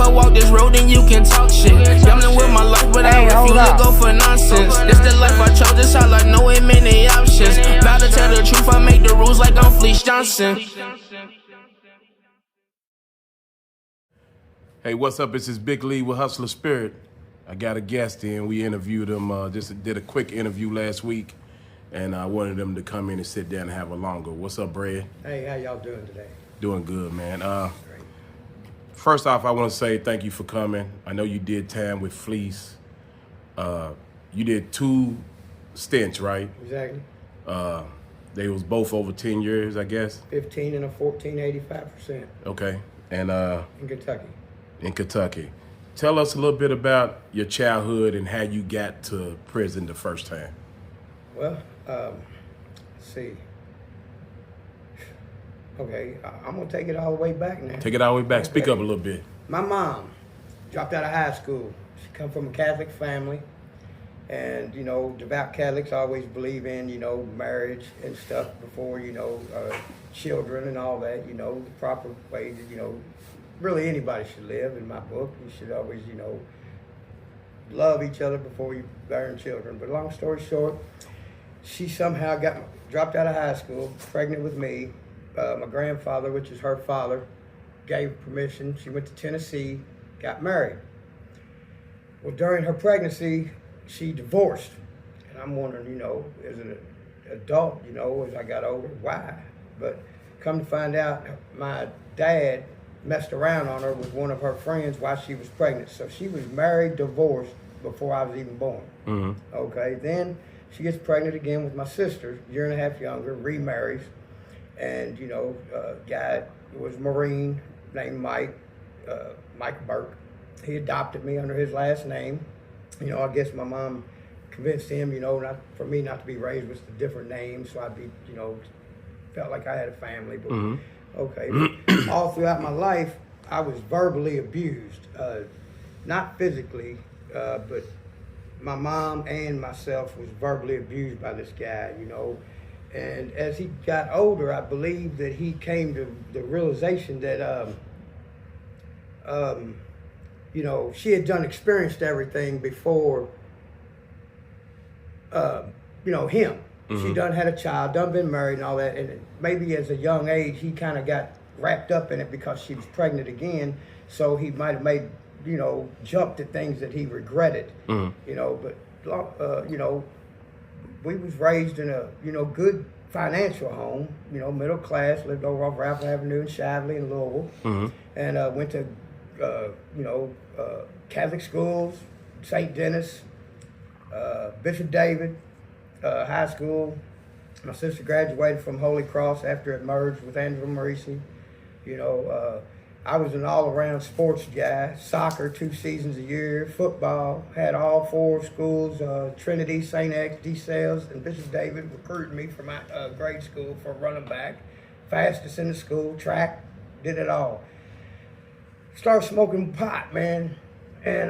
never walk this road, then you can talk shit. Gambling with my life, but I refuse to go for nonsense. This the life I chose, this all I know, ain't many options. About to tell the truth, I make the rules like I'm Fleece Johnson. Hey, what's up? This is Big Lee with Hustler Spirit. I got a guest in. We interviewed him, just did a quick interview last week, and I wanted him to come in and sit down and have a longer. What's up, Brad? Hey, how y'all doing today? Doing good, man. Great. First off, I want to say thank you for coming. I know you did time with Fleece. You did 2 stints, right? Exactly. They was both over 10 years, I guess. 15 and a 14, 85%. Okay. And in Kentucky. In Kentucky. Tell us a little bit about your childhood and how you got to prison the first time. Well, let's see. Okay, I'm gonna take it all the way back now. Take it all the way back. Okay. Speak up a little bit. My mom dropped out of high school. She come from a Catholic family. And, you know, devout Catholics always believe in, you know, marriage and stuff before, you know, children and all that, you know, the proper way that, you know, really anybody should live in my book. You should always, you know, love each other before you bear children. But long story short, she somehow dropped out of high school, pregnant with me. My grandfather, which is her father, gave permission. She went to Tennessee, got married. Well, during her pregnancy, she divorced. And I'm wondering, you know, as an adult, you know, as I got older, why? But come to find out, my dad messed around on her with one of her friends while she was pregnant. So she was married, divorced before I was even born. Mm-hmm. Okay, then she gets pregnant again with my sister, a year and a half younger, remarries. And, you know, guy was a Marine named Mike Burke. He adopted me under his last name. You know, I guess my mom convinced him, you know, not for me not to be raised with a different name, so I'd be, you know, felt like I had a family. But okay, all throughout my life, I was verbally abused, not physically, but my mom and myself was verbally abused by this guy, you know. And as he got older, I believe that he came to the realization that, you know, she had experienced everything before, you know, him. Mm-hmm. She done had a child, done been married and all that. And maybe as a young age, he kind of got wrapped up in it because she was pregnant again. So he might have made, you know, jumped at things that he regretted, you know. But, you know, we was raised in a, you know, good financial home, you know, middle class, lived over off Ralph Avenue in Shively in Louisville, and went to, you know, Catholic schools, St. Denis, Bishop David, high school. My sister graduated from Holy Cross after it merged with Andrew Marisi. You know, I was an all-around sports guy, soccer 2 seasons a year, football, had all 4 schools, Trinity, St. X, DeSales, and Bishop David recruited me for my grade school for running back, fastest in the school, track, did it all. Started smoking pot, man, and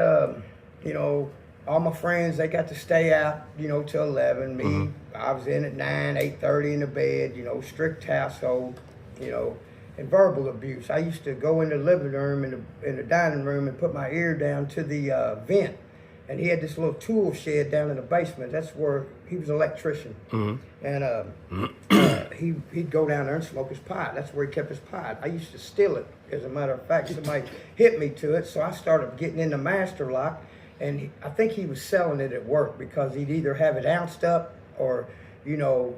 you know, all my friends, they got to stay out, you know, till 11. Me, I was in at 9, 8:30 in the bed, you know, strict household, you know, and verbal abuse. I used to go in the living room and in the dining room and put my ear down to the vent, and he had this little tool shed down in the basement. That's where he was an electrician, and he'd go down there and smoke his pot. That's where he kept his pot. I used to steal it. As a matter of fact, somebody hit me to it, so I started getting into master lock, and I think he was selling it at work because he'd either have it ounced up or, you know,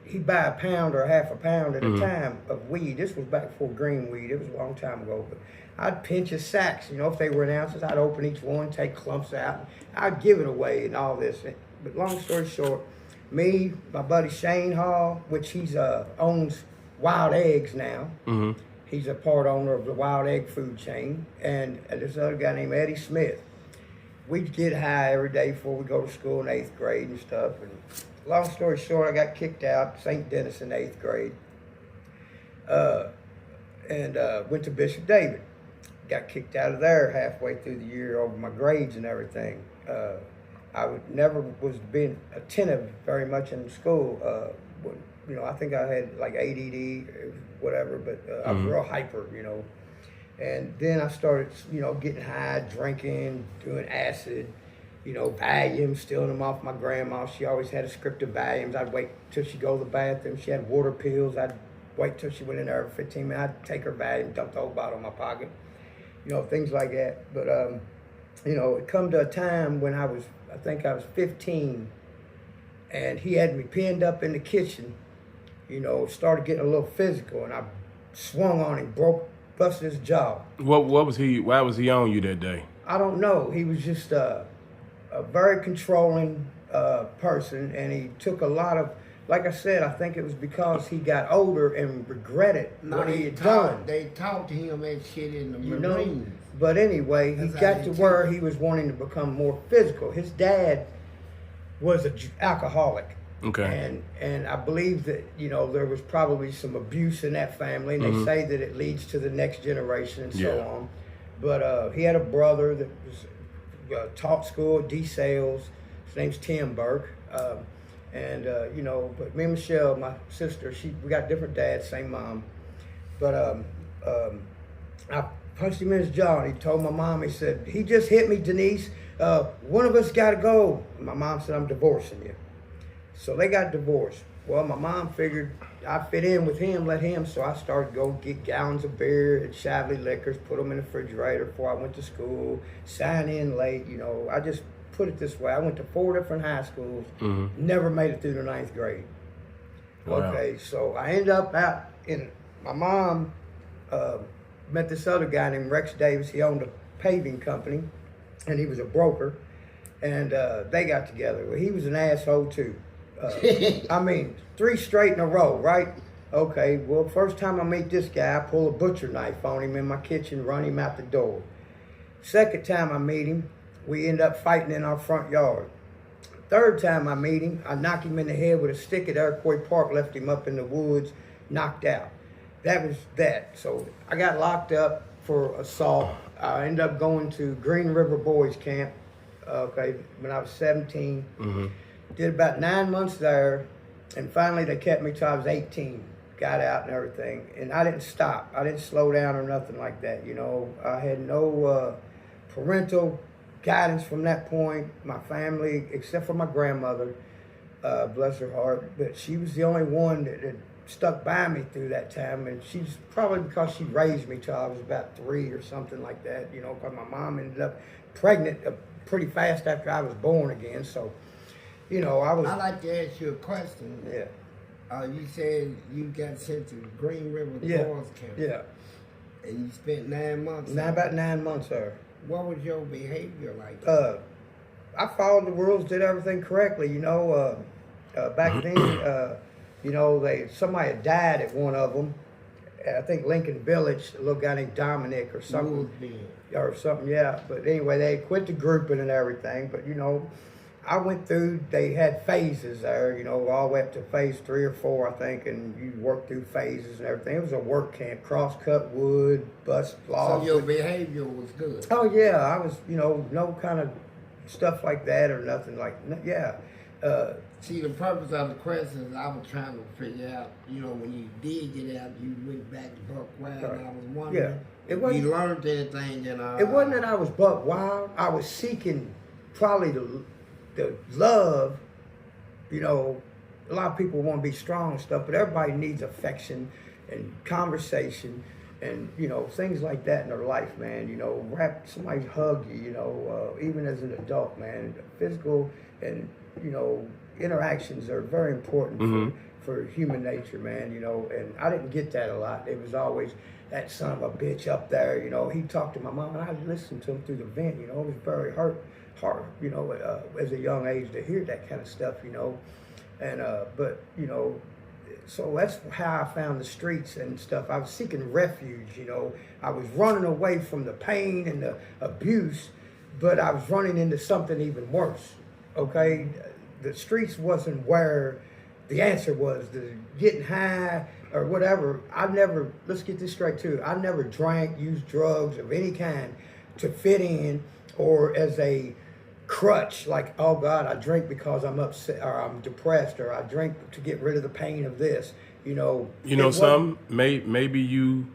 he'd buy a pound or a half a pound at a time of weed. This was back before green weed. It was a long time ago. But I'd pinch his sacks, you know, if they were in ounces, I'd open each one, take clumps out. I'd give it away and all this. But long story short, me, my buddy Shane Hall, which he's owns Wild Eggs now. He's a part owner of the Wild Egg food chain. And this other guy named Eddie Smith. We'd get high every day before we go to school in 8th grade and stuff. And long story short, I got kicked out St. Denis in 8th grade. And went to Bishop David. Got kicked out of there halfway through the year over my grades and everything. I never was being attentive very much in school. You know, I think I had like ADD or whatever, but I was real hyper, you know. And then I started, you know, getting high, drinking, doing acid, you know, Valiums, stealing them off my grandma. She always had a script of Valiums. I'd wait till she go to the bathroom. She had water pills. I'd wait till she went in there for 15 minutes. I'd take her Valium, dump the whole bottle in my pocket, you know, things like that. But, you know, it come to a time when I think I was 15, and he had me pinned up in the kitchen, you know, started getting a little physical, and I swung on him, busted his jaw. What was he? Why was he on you that day? I don't know. He was just a very controlling person, and he took a lot of, like I said, I think it was because he got older and regretted what he had done. They taught him that shit in the You Marines. know? But anyway, he got to where he was wanting to become more physical. His dad was an alcoholic. Okay. And I believe that, you know, there was probably some abuse in that family, and they say that it leads to the next generation and so on. But he had a brother that was taught school, D-Sales. His name's Tim Burke. You know, but me and Michelle, my sister, we got different dads, same mom. But I punched him in his jaw, and he told my mom, he said, "He just hit me, Denise. One of us got to go." My mom said, "I'm divorcing you." So they got divorced. Well, my mom figured I'd fit in with him, let him, so I started going get gallons of beer at Shavley Liquors, put them in the refrigerator before I went to school, sign in late, you know. I just put it this way. I went to 4 different high schools, never made it through the 9th grade. Wow. Okay, so I ended up out in, my mom met this other guy named Rex Davis. He owned a paving company, and he was a broker, and they got together. Well, he was an asshole too. I mean, 3 straight in a row, right? Okay, well, first time I meet this guy, I pull a butcher knife on him in my kitchen, run him out the door. Second time I meet him, we end up fighting in our front yard. Third time I meet him, I knock him in the head with a stick at Iroquois Park, left him up in the woods, knocked out. That was that. So I got locked up for assault. I ended up going to Green River Boys Camp, okay, when I was 17. Did about 9 months there, and finally they kept me till I was 18. Got out and everything, and I didn't stop. I didn't slow down or nothing like that. You know, I had no parental guidance from that point. My family, except for my grandmother, bless her heart, but she was the only one that stuck by me through that time, and she's probably because she raised me till I was about 3 or something like that. You know, because my mom ended up pregnant pretty fast after I was born again, so. You know, I'd like to ask you a question. Yeah. You said you got sent to Green River Boys Camp. Yeah. And you spent 9 months. About 9 months there. What was your behavior like? I followed the rules, did everything correctly. You know, back then, you know, somebody had died at one of them. I think Lincoln Village, a little guy named Dominic or something. Yeah. But anyway, they quit the grouping and everything. But, you know, I went through, they had phases there, you know, all the way up to phase 3 or 4, I think, and you work through phases and everything. It was a work camp, cross-cut wood, bust logs. So your behavior was good? Oh, yeah. I was, you know, no kind of stuff like that or nothing like, yeah. See, the purpose of the question is I was trying to figure out, you know, when you did get out, you went back to Buck Wild, and I was wondering if you learned anything. It wasn't that I was Buck Wild. I was seeking probably the love. You know, a lot of people want to be strong and stuff, but everybody needs affection and conversation and, you know, things like that in their life, man. You know, somebody hug you, you know, even as an adult, man. Physical and, you know, interactions are very important for human nature, man, you know, and I didn't get that a lot. It was always that son of a bitch up there, you know. He talked to my mom, and I listened to him through the vent, you know. It was very hard, you know, as a young age to hear that kind of stuff, you know. And, but, you know, so that's how I found the streets and stuff. I was seeking refuge, you know. I was running away from the pain and the abuse, but I was running into something even worse, okay? The streets wasn't where the answer was, the getting high or whatever. Let's get this straight too, I never drank, used drugs of any kind to fit in or as a crutch, like, oh God, I drink because I'm upset or I'm depressed, or I drink to get rid of the pain of this, you know. You know, maybe you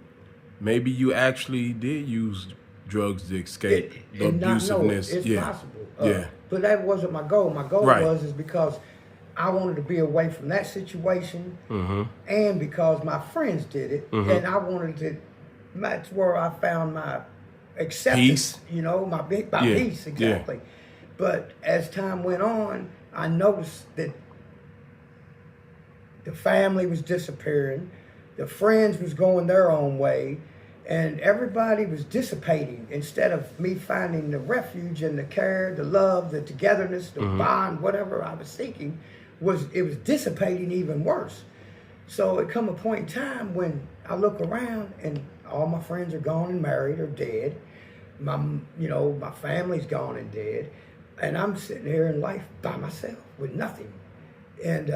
maybe you actually did use drugs to escape the abusiveness. It's yeah. possible. Yeah. But that wasn't my goal. My goal Right. was because I wanted to be away from that situation, and because my friends did it, and I wanted to. That's where I found my acceptance. Peace. You know, my peace exactly. Yeah. But as time went on, I noticed that the family was disappearing, the friends was going their own way, and everybody was dissipating instead of me finding the refuge and the care, the love, the togetherness, the bond, whatever I was seeking, it was dissipating even worse. So it come a point in time when I look around and all my friends are gone and married or dead. My family's gone and dead, and I'm sitting here in life by myself with nothing. And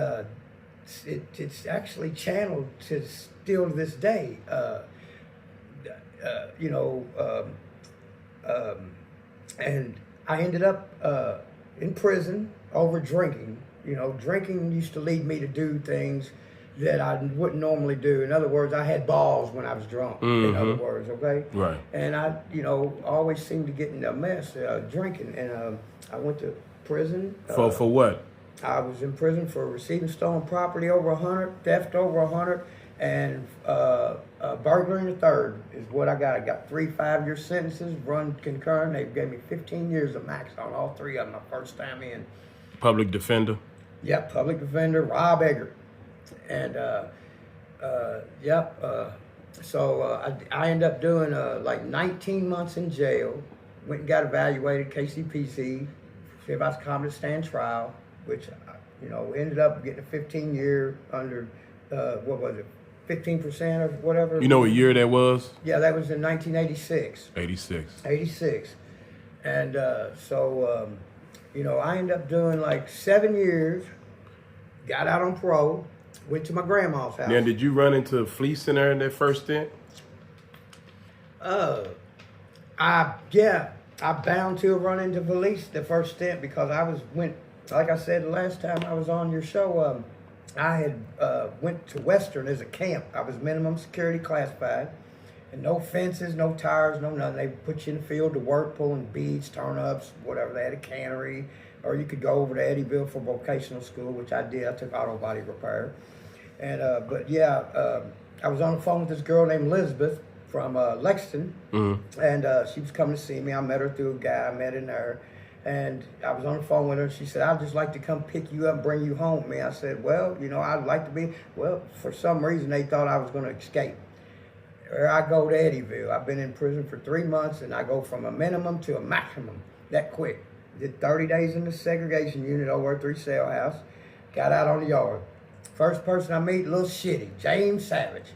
it's actually channeled to still to this day. And I ended up in prison over drinking. You know, drinking used to lead me to do things that I wouldn't normally do. In other words, I had balls when I was drunk, in other words, okay? Right. And I, always seemed to get in a mess drinking. And I went to prison. For what? I was in prison for receiving stolen property over 100, theft over 100, and burglary in the third is what I got. I got 3 5-year sentences, run concurrent. They gave me 15 years of max on all 3 of them my first time in. Public defender? Yep, public defender, Rob Eggert. And, so I ended up doing like 19 months in jail. Went and got evaluated, KCPC, see if I was competent to stand trial, which, ended up getting a 15-year under, 15% or whatever. You know what year that was? Yeah, that was in 1986. 86. And I ended up doing like 7 years, got out on parole, went to my grandma's house. Now, did you run into fleecing there in that first stint? I bound to have run into police the first stint because like I said the last time I was on your show, I had went to Western as a camp. I was minimum security classified, and no fences, no tires, no nothing. They put you in the field to work, pulling beads, turnips, whatever. They had a cannery, or you could go over to Eddyville for vocational school, which I did. I took auto body repair. And I was on the phone with this girl named Elizabeth from Lexington, and she was coming to see me. I met her through a guy I met in there, and I was on the phone with her, and she said, "I'd just like to come pick you up and bring you home." I said, "Well, I'd like to be." Well, for some reason, they thought I was going to escape. Or I go to Eddyville. I've been in prison for 3 months, and I go from a minimum to a maximum that quick. Did 30 days in the segregation unit over a 3-cell house. Got out on the yard. First person I meet, a little shitty, James Savage.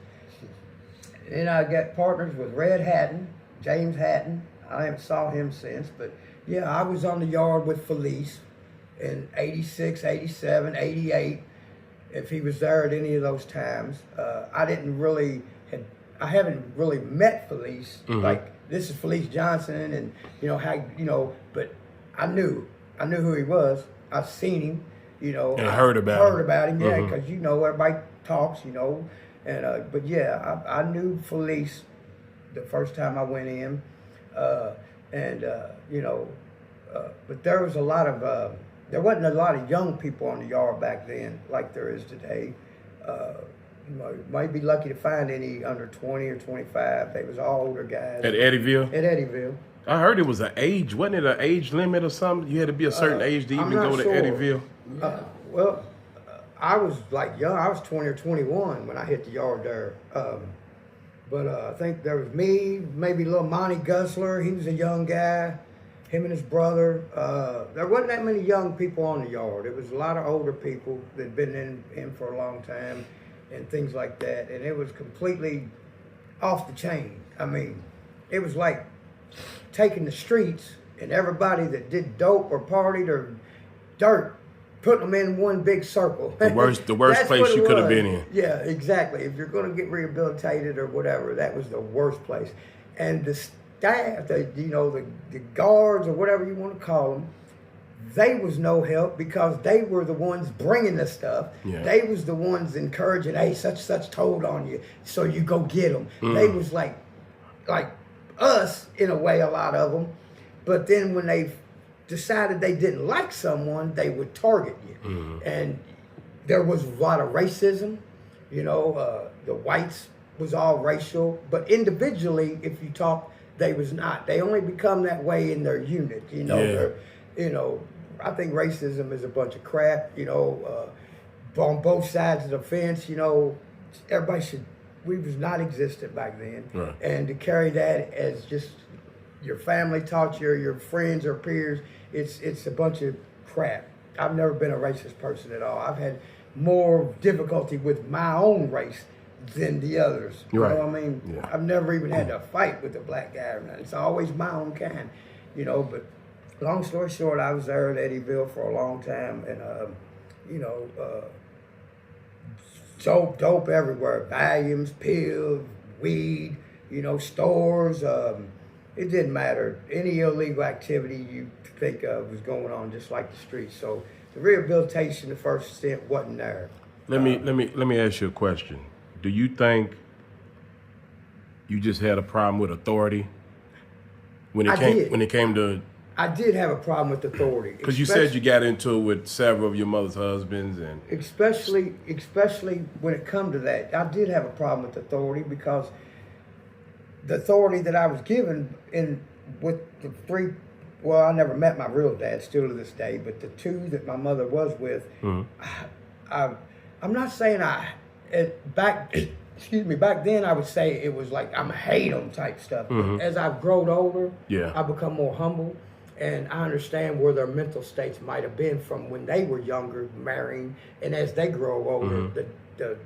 And then I got partners with Red Hatton, James Hatton. I haven't saw him since, but yeah, I was on the yard with Felice in 86, 87, 88. If he was there at any of those times, I haven't really met Felice. Like, this is Felice Johnson, and but I knew who he was. I've seen him. And heard about him. Yeah, because everybody talks, and but yeah, I knew Felice the first time I went in, but there was there wasn't a lot of young people on the yard back then like there is today. You might be lucky to find any under 20 or 25. They was all older guys. At Eddyville? At Eddyville. I heard it was an age. Wasn't it an age limit or something? You had to be a certain age to even go to Eddyville? I was like young. I was 20 or 21 when I hit the yard there. But I think there was me, maybe little Monty Gusler. He was a young guy. Him and his brother. There wasn't that many young people on the yard. It was a lot of older people that'd been in for a long time and things like that. And it was completely off the chain. I mean, it was like taking the streets and everybody that did dope or partied or dirt, putting them in one big circle. The worst place you could have been in. Yeah, exactly. If you're going to get rehabilitated or whatever, that was the worst place. And the staff, the guards or whatever you want to call them, they was no help because they were the ones bringing the stuff. Yeah. They was the ones encouraging, hey, such told on you, so you go get them. They was like like us in a way, a lot of them. But then when they decided they didn't like someone, they would target you. And there was a lot of racism. You know, the whites was all racial, but individually, if you talk, they was not. They only become that way in their unit. You know, you know. I think racism is a bunch of crap. You know, on both sides of the fence. You know, everybody should. We was not existent back then, and to carry that as just your family taught you, or your friends or peers, it's a bunch of crap. I've never been a racist person at all. I've had more difficulty with my own race than the others. You know what I mean? Yeah. I've never even had to fight with a black guy or nothing. It's always my own kind, you know. But long story short, I was there at Eddyville for a long time, and you know, dope everywhere. Volumes, pills, weed, you know, stores. It didn't matter. Any illegal activity you think of was going on, just like the streets. So the rehabilitation, the first stint, wasn't there. Let me ask you a question. Do you think you just had a problem with authority when it came to? I did have a problem with authority because you said you got into it with several of your mother's husbands, and especially when it come to that, I did have a problem with authority because the authority that I was given with the three. Well, I never met my real dad, still to this day, but the two that my mother was with, I'm not saying back then I would say it was like I'm hate them type stuff. But as I've grown older, I become more humble, and I understand where their mental states might have been from when they were younger, marrying, and as they grow older, the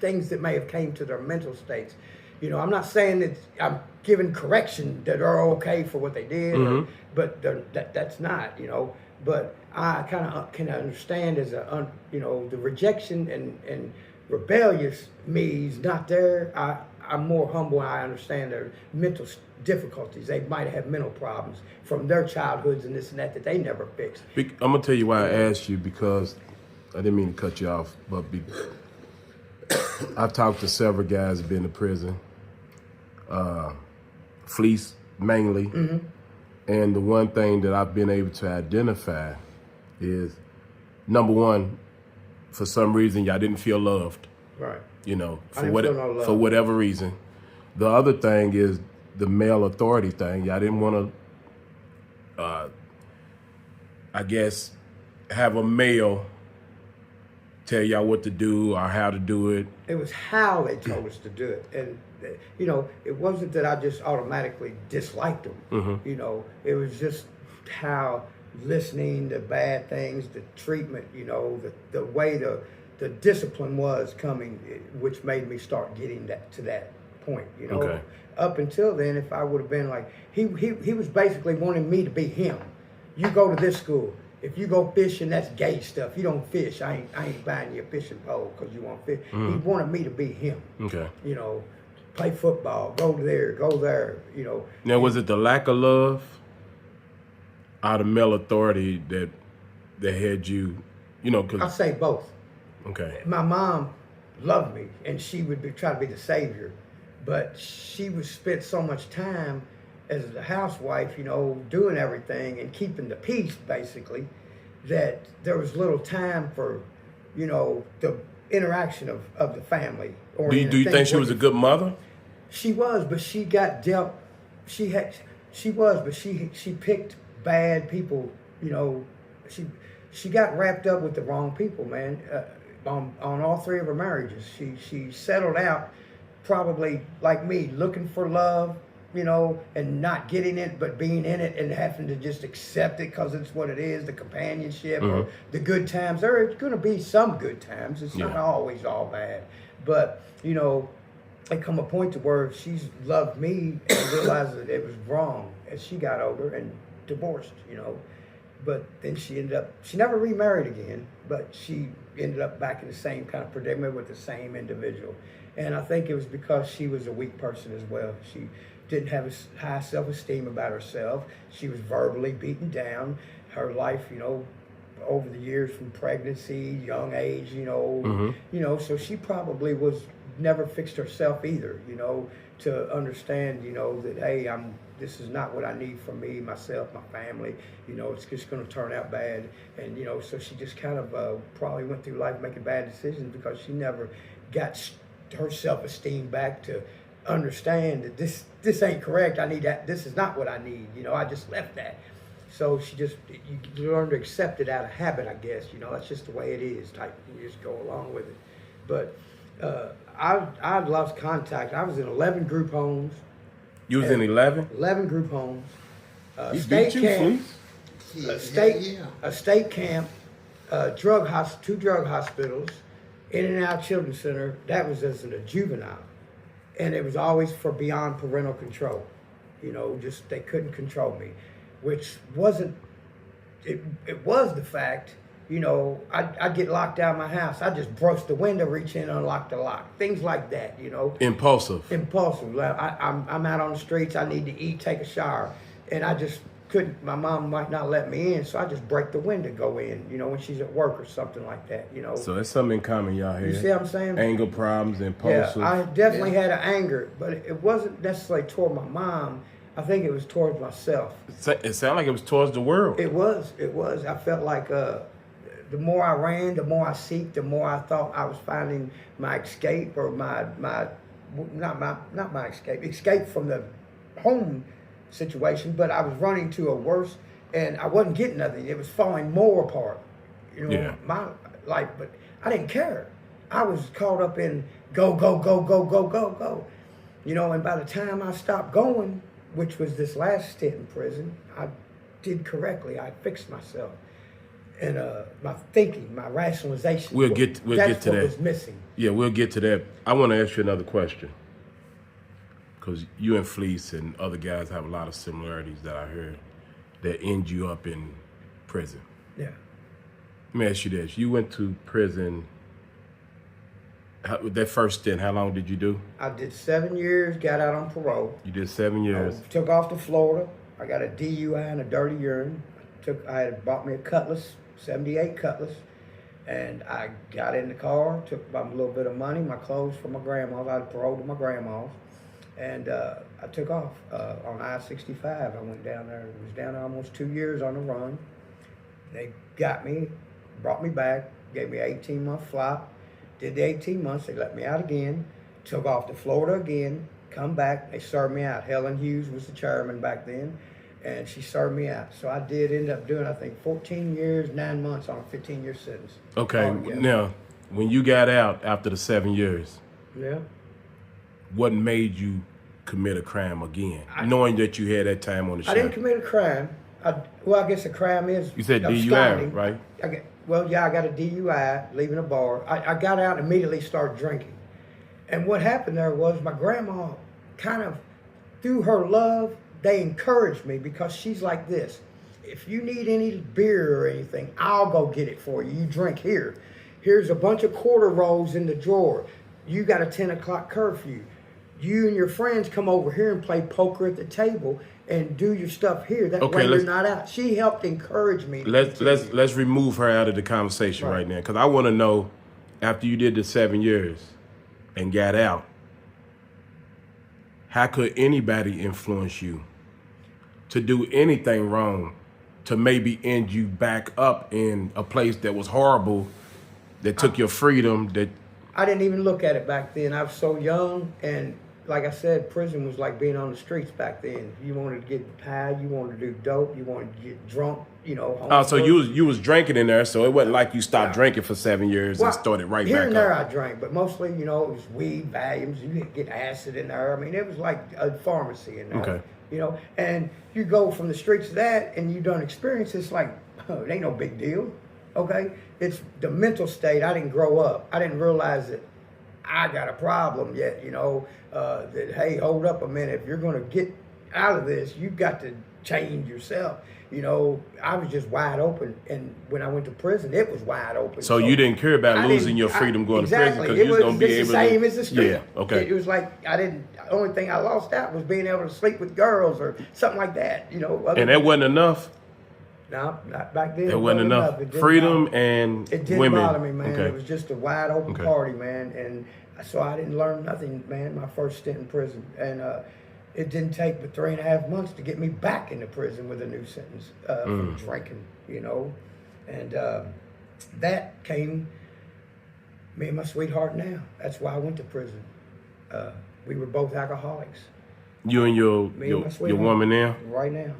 things that may have came to their mental states. You know, I'm not saying that I'm giving correction that are okay for what they did, but that's not, you know. But I kind of can understand as you know, the rejection and rebellious me is not there. I'm more humble, and I understand their mental difficulties. They might have mental problems from their childhoods and this and that they never fixed. I'm gonna tell you why I asked you, because I didn't mean to cut you off, but I've talked to several guys who've been to prison. Fleece mainly, and the one thing that I've been able to identify is, number one, for some reason y'all didn't feel loved, right? You know, for whatever reason. The other thing is the male authority thing. Y'all didn't want to, I guess, have a male tell y'all what to do or how to do it. It was how they told us to do it, and you know, it wasn't that I just automatically disliked them. You know, it was just how listening to bad things, the treatment, you know, the way the discipline was coming, which made me start getting to that point. You know, up until then, if I would have been like he was basically wanting me to be him. You go to this school. If you go fishing, that's gay stuff. You don't fish. I ain't buying you a fishing pole because you want to fish. He wanted me to be him. You know, play football, go there, you know. Now, was it the lack of love or the male authority that had you, you know? I'll say both. Okay. My mom loved me, and she would try to be the savior, but she would spend so much time as a housewife, you know, doing everything and keeping the peace, basically, that there was little time for, you know, the interaction of the family. Do you think she was a good mother? She was, but she got dealt. She was, but she picked bad people. You know, she got wrapped up with the wrong people, man. On all three of her marriages, she settled out, probably like me, looking for love, you know, and not getting it, but being in it and having to just accept it because it's what it is, the companionship or the good times. There are going to be some good times. It's not always all bad. But, you know, it come a point to where she's loved me and realized that it was wrong as she got older and divorced, you know. But then she never remarried again, but she ended up back in the same kind of predicament with the same individual. And I think it was because she was a weak person as well. She didn't have a high self-esteem about herself. She was verbally beaten down. Her life, you know, over the years from pregnancy, young age, you know, so she probably never fixed herself either, you know, to understand, you know, that, hey, this is not what I need for me, myself, my family, you know, it's just going to turn out bad. And, you know, so she just kind of probably went through life making bad decisions because she never got her self-esteem back to understand that this ain't correct. I need that. This is not what I need. You know, I just left that. So you learn to accept it out of habit, I guess. You know, that's just the way it is. Type, you just go along with it. But I lost contact. I was in 11 group homes. You was in 11? 11 group homes. He State beat you, camp. Fleece? A state camp. Two drug hospitals. In and out children's center. That was as a juvenile, and it was always for beyond parental control. You know, just they couldn't control me, which wasn't. It was the fact. You know, I'd get locked out of my house. I just broke the window, reach in, unlock the lock. Things like that, you know. Impulsive. Like, I'm out on the streets. I need to eat, take a shower. And I just couldn't. My mom might not let me in, so I just break the window, go in, you know, when she's at work or something like that, you know. So there's something in common, y'all here. You see what I'm saying? Anger problems, impulsive. Yeah, I definitely had an anger, but it wasn't necessarily toward my mom. I think it was towards myself. It sounded like it was towards the world. It was. I felt like the more I ran, the more I seeked, the more I thought I was finding my escape or escape from the home situation, but I was running to a worse, and I wasn't getting nothing. It was falling more apart. You know, my life, but I didn't care. I was caught up in go, go, go, go, go, go, go. You know, and by the time I stopped going, which was this last stint in prison, I did correctly. I fixed myself. And my thinking, my rationalization. We'll get to that. Was missing. Yeah, we'll get to that. I want to ask you another question, because you and Fleece and other guys have a lot of similarities that I heard that end you up in prison. Yeah. Let me ask you this: you went to prison. That first stint, how long did you do? I did 7 years. Got out on parole. You did 7 years. I took off to Florida. I got a DUI and a dirty urine. I had bought me a Cutlass. 78 Cutlass, and I got in the car, took about a little bit of money, my clothes from my grandma's. I had paroled to my grandma's, and I took off on I-65. I went down there. I was down there almost 2 years on the run. They got me, brought me back, gave me an 18-month flight. Did the 18 months. They let me out again. Took off to Florida again. Come back. They served me out. Helen Hughes was the chairman back then. And she served me out. So I did end up doing, I think, 14 years, 9 months on a 15-year sentence. Okay. Now, when you got out after the 7 years, what made you commit a crime again, knowing that you had that time on the show? I didn't commit a crime. I guess a crime is You said DUI, right? I got a DUI, leaving a bar. I got out and immediately started drinking. And what happened there was my grandma kind of, through her love, they encouraged me, because she's like this: if you need any beer or anything, I'll go get it for you. You drink here. Here's a bunch of quarter rolls in the drawer. You got a 10 o'clock curfew. You and your friends come over here and play poker at the table and do your stuff here. That way you're not out. She helped encourage me. Let's remove her out of the conversation right now, because I want to know, after you did the 7 years and got out, how could anybody influence you to do anything wrong to maybe end you back up in a place that was horrible, that took your freedom? That I didn't even look at it back then. I was so young, and like I said, prison was like being on the streets back then. You wanted to get high, you wanted to do dope, you wanted to get drunk, you know. Oh, so you was drinking in there, so it wasn't like you stopped drinking for 7 years and started right back up. Here and there I drank, but mostly, you know, it was weed, Valiums. You could get acid in there. I mean, it was like a pharmacy in there. Okay. You know, and you go from the streets to that, and you done experience, it's like, it ain't no big deal, okay? It's the mental state. I didn't grow up. I didn't realize that I got a problem yet, you know, that, hey, hold up a minute. If you're going to get out of this, you've got to change yourself. You know, I was just wide open, and when I went to prison, it was wide open. So you didn't care about losing your freedom going to prison, because you was going to be able to. It's the same as the street. Yeah, okay. It was like the only thing I lost out was being able to sleep with girls or something like that, you know. And that wasn't enough? No, not back then. It wasn't enough. Freedom and it didn't women. bother me, man. Okay. It was just a wide open party, man. And So I didn't learn nothing, man, my first stint in prison. And it didn't take but 3.5 months to get me back into prison with a new sentence from drinking, you know. And that came, me and my sweetheart now. That's why I went to prison. We were both alcoholics. You and your woman now? Right now.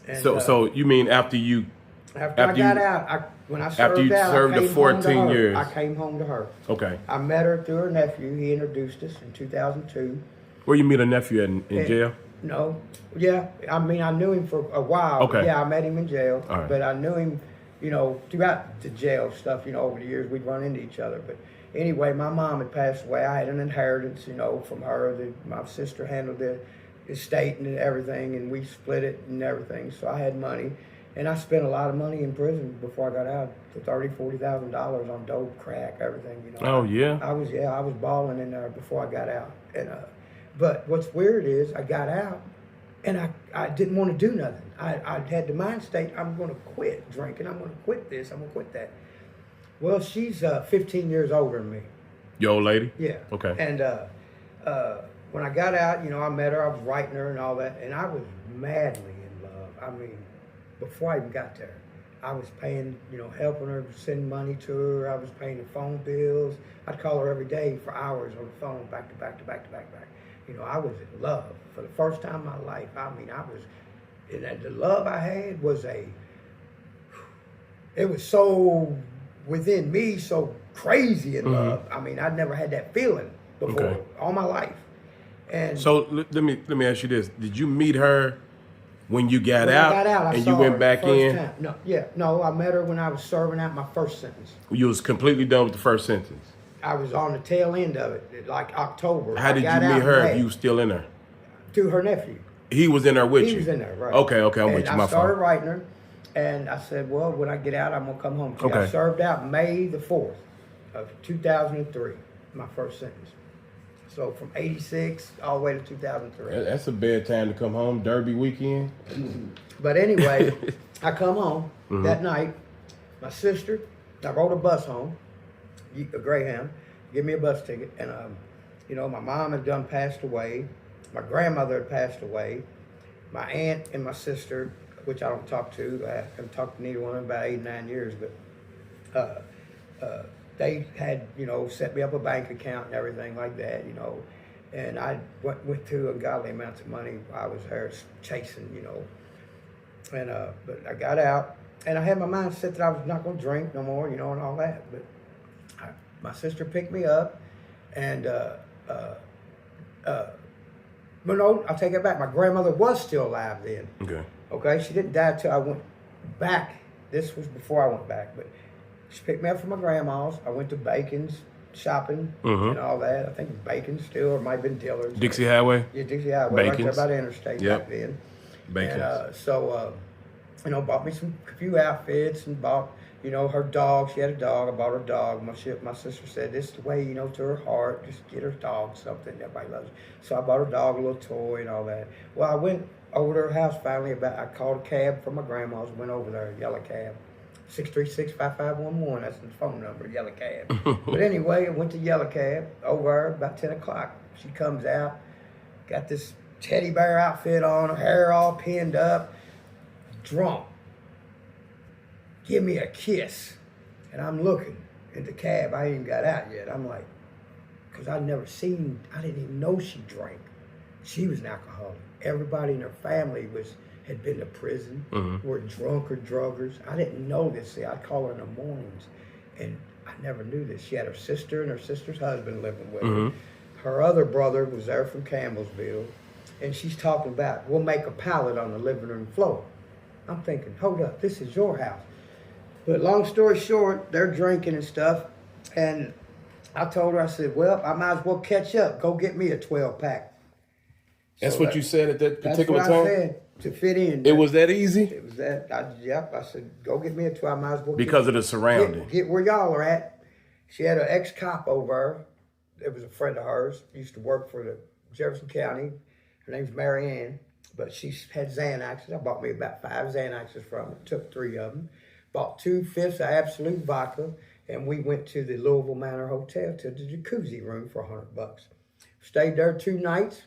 And, so you mean after I got out, when I served out, served the 14 years. I came home to her. Okay. I met her through her nephew. He introduced us in 2002. Where you meet a nephew in jail? No. Yeah. I mean, I knew him for a while. Okay. Yeah, I met him in jail. All right. But I knew him, you know, throughout the jail stuff, you know, over the years we'd run into each other. But anyway, my mom had passed away. I had an inheritance, you know, from her. My sister handled the estate and everything, and we split it and everything. So I had money. And I spent a lot of money in prison before I got out, $30,000-$40,000 on dope, crack, everything. You know. Oh yeah. I was balling in there before I got out. And but what's weird is I got out, and I didn't want to do nothing. I had the mind state, I'm going to quit drinking. I'm going to quit this. I'm going to quit that. Well, she's 15 years older than me. Your old lady? Yeah. Okay. And when I got out, you know, I met her. I was writing her and all that, and I was madly in love. I mean, before I even got there, I was paying, you know, helping her, sending money to her. I was paying her phone bills. I'd call her every day for hours on the phone, back to back to back to back to back. You know, I was in love for the first time in my life. I mean, and the love I had was it was so within me, so crazy in love. I mean, I'd never had that feeling before all my life. And so let me ask you this: did you meet her when you got out? I got out, and you went back in? Time. No, I met her when I was serving out my first sentence. You was completely done with the first sentence. I was on the tail end of it, like October. How did you meet her if you were still in there? Through her nephew. He was in there with you? He was in there, right. Okay, I'm with you, my fault. I started writing her, and I said, well, when I get out, I'm going to come home. She got served out May the 4th of 2003, my first sentence. So from 86 all the way to 2003. That's a bad time to come home, Derby weekend. But anyway, I come home that night. My sister, I rode a bus home, a Greyhound, give me a bus ticket. And, you know, my mom had done passed away. My grandmother had passed away. My aunt and my sister, which I don't talk to, I haven't talked to neither one of them about 8 or 9 years, but they had, you know, set me up a bank account and everything like that, you know. And I went through ungodly amounts of money while I was there chasing, you know. And but I got out, and I had my mind set that I was not going to drink no more, you know, and all that. But my sister picked me up, and but no, I'll take it back. My grandmother was still alive then. Okay, she didn't die till I went back. This was before I went back, but she picked me up from my grandma's. I went to Bacon's shopping and all that. I think it was Bacon's still, or it might have been Dillard's. Dixie Highway? Yeah, Dixie Highway, Bacon's. right there by the interstate back then. Bacon's. And so, you know, bought me a few outfits and bought, you know, her dog. She had a dog. I bought her dog. My sister said, this is the way, you know, to her heart. Just get her dog something. Everybody loves it. So I bought her dog a little toy and all that. Well, I went over to her house finally. I called a cab from my grandma's, went over there, yellow cab. 636-5511, that's the phone number, yellow cab. But anyway, I went to yellow cab over there about 10 o'clock. She comes out, got this teddy bear outfit on, her hair all pinned up, drunk. Give me a kiss. And I'm looking in the cab. I ain't even got out yet. I'm like, because I didn't even know she drank. She was an alcoholic. Everybody in her family had been to prison, were drunk or druggers. I didn't know this. See, I'd call her in the mornings, and I never knew this. She had her sister and her sister's husband living with her. Her other brother was there from Campbellsville, and she's talking about, we'll make a pallet on the living room floor. I'm thinking, hold up, this is your house. But long story short, they're drinking and stuff, and I told her, I said, well, I might as well catch up. Go get me a 12-pack. That's what you said at that particular time? That's what I said, to fit in. It was that easy? It was that. I said, go get me a 12. I might as well. Because of the surrounding. Get where y'all are at. She had an ex-cop over her. It was a friend of hers. Used to work for the Jefferson County. Her name's Mary Ann. But she had Xanaxes. I bought me about 5 Xanaxes from her. Took 3 of them. Bought 2 fifths of Absolute vodka. and we went to the Louisville Manor Hotel to the jacuzzi room for $100. Stayed there 2 nights,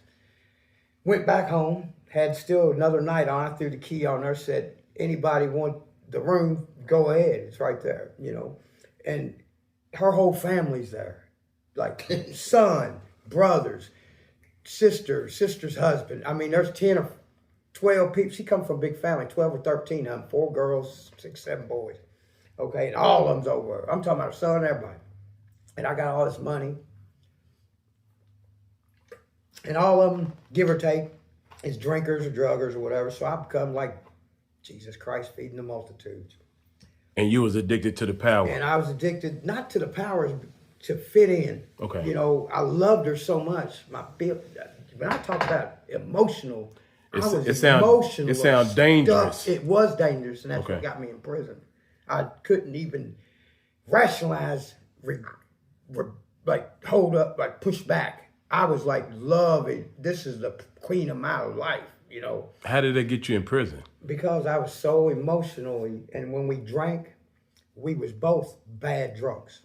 went back home, had still another night on. I threw the key on her, said, anybody want the room, go ahead, it's right there, you know. And her whole family's there, like son, brothers, sister's husband. I mean, there's 10 or 12 people. She come from a big family, 12 or 13 of them, 4 girls, 6, 7 boys. Okay, and all of them's over. I'm talking about her son and everybody. And I got all this money. And all of them, give or take, is drinkers or druggers or whatever. So I become like Jesus Christ feeding the multitudes. And you was addicted to the power. And I was addicted, not to the powers, to fit in. Okay. You know, I loved her so much. When I talk about emotional, I was emotional. It sounds dangerous. It was dangerous, and that's what got me in prison. I couldn't even rationalize, like hold up, like push back. I was like, love it. This is the queen of my life, you know. How did that get you in prison? Because I was so emotionally, and when we drank, we was both bad drunks.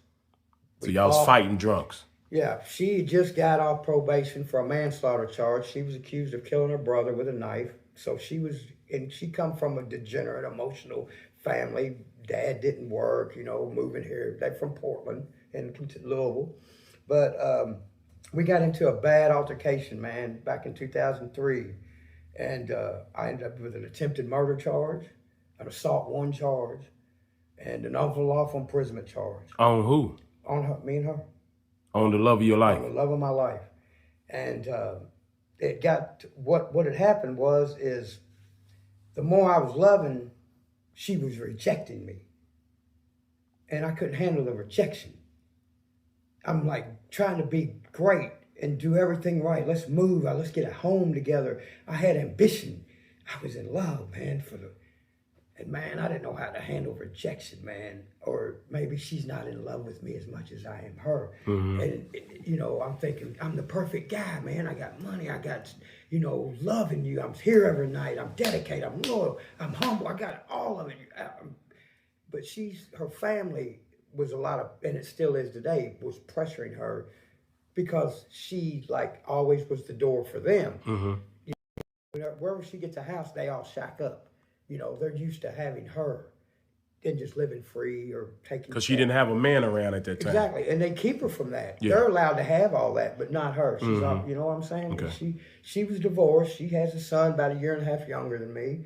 So y'all was fighting drunks. Yeah, she just got off probation for a manslaughter charge. She was accused of killing her brother with a knife. So she come from a degenerate, emotional family. Dad didn't work, you know, moving here. They're from Portland and Louisville. But we got into a bad altercation, man, back in 2003. And I ended up with an attempted murder charge, an assault 1 charge, and an unlawful imprisonment charge. On who? On her, me and her. On the love of your life. On the love of my life. And it got, what had happened is the more I was loving, she was rejecting me. And I couldn't handle the rejection. I'm like trying to be great and do everything right. Let's move. Let's get a home together. I had ambition. I was in love, man, and man, I didn't know how to handle rejection, man. Or maybe she's not in love with me as much as I am her. Mm-hmm. And, you know, I'm thinking, I'm the perfect guy, man. I got money. I got, you know, loving you. I'm here every night. I'm dedicated. I'm loyal. I'm humble. I got all of it. But her family was a lot of, and it still is today, was pressuring her because she, like, always was the door for them. Mm-hmm. You know, wherever she gets a house, they all shack up. You know, they're used to having her and just living free or taking. Because she didn't have a man around at that time. Exactly, and they keep her from that. Yeah. They're allowed to have all that, but not her. She's all, you know what I'm saying? Okay. She was divorced. She has a son about 1.5 years younger than me,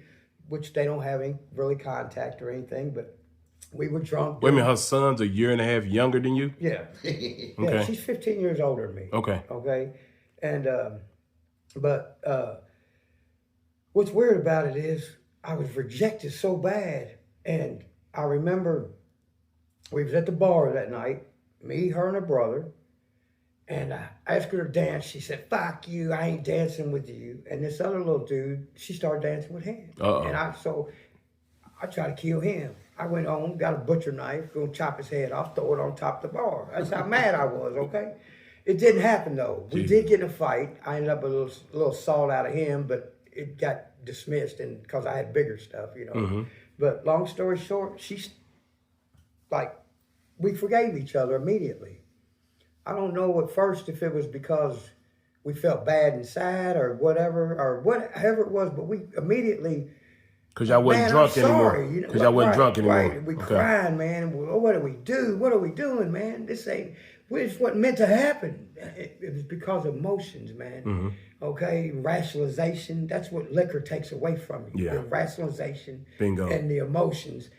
which they don't have any really contact or anything, but we were drunk. Wait a minute, her son's 1.5 years younger than you? Yeah. Okay. Yeah, she's 15 years older than me. Okay. Okay. And, but what's weird about it is I was rejected so bad. And I remember we was at the bar that night, me, her, and her brother. And I asked her to dance. She said, fuck you, I ain't dancing with you. And this other little dude, she started dancing with him. Uh-oh. And I tried to kill him. I went home, got a butcher knife, go chop his head off, throw it on top of the bar. That's how mad I was, okay? It didn't happen, though. We did get in a fight. I ended up with a little salt out of him, but it got dismissed because I had bigger stuff, you know. Mm-hmm. But long story short, we forgave each other immediately. I don't know at first if it was because we felt bad inside or whatever it was, but we immediately... Because y'all wasn't drunk anymore. Because y'all wasn't drunk anymore. Right. We crying, man. What do we do? What are we doing, man? This wasn't meant to happen. It was because of emotions, man. Mm-hmm. Okay? Rationalization. That's what liquor takes away from you. Yeah. The rationalization. Bingo. And the emotions.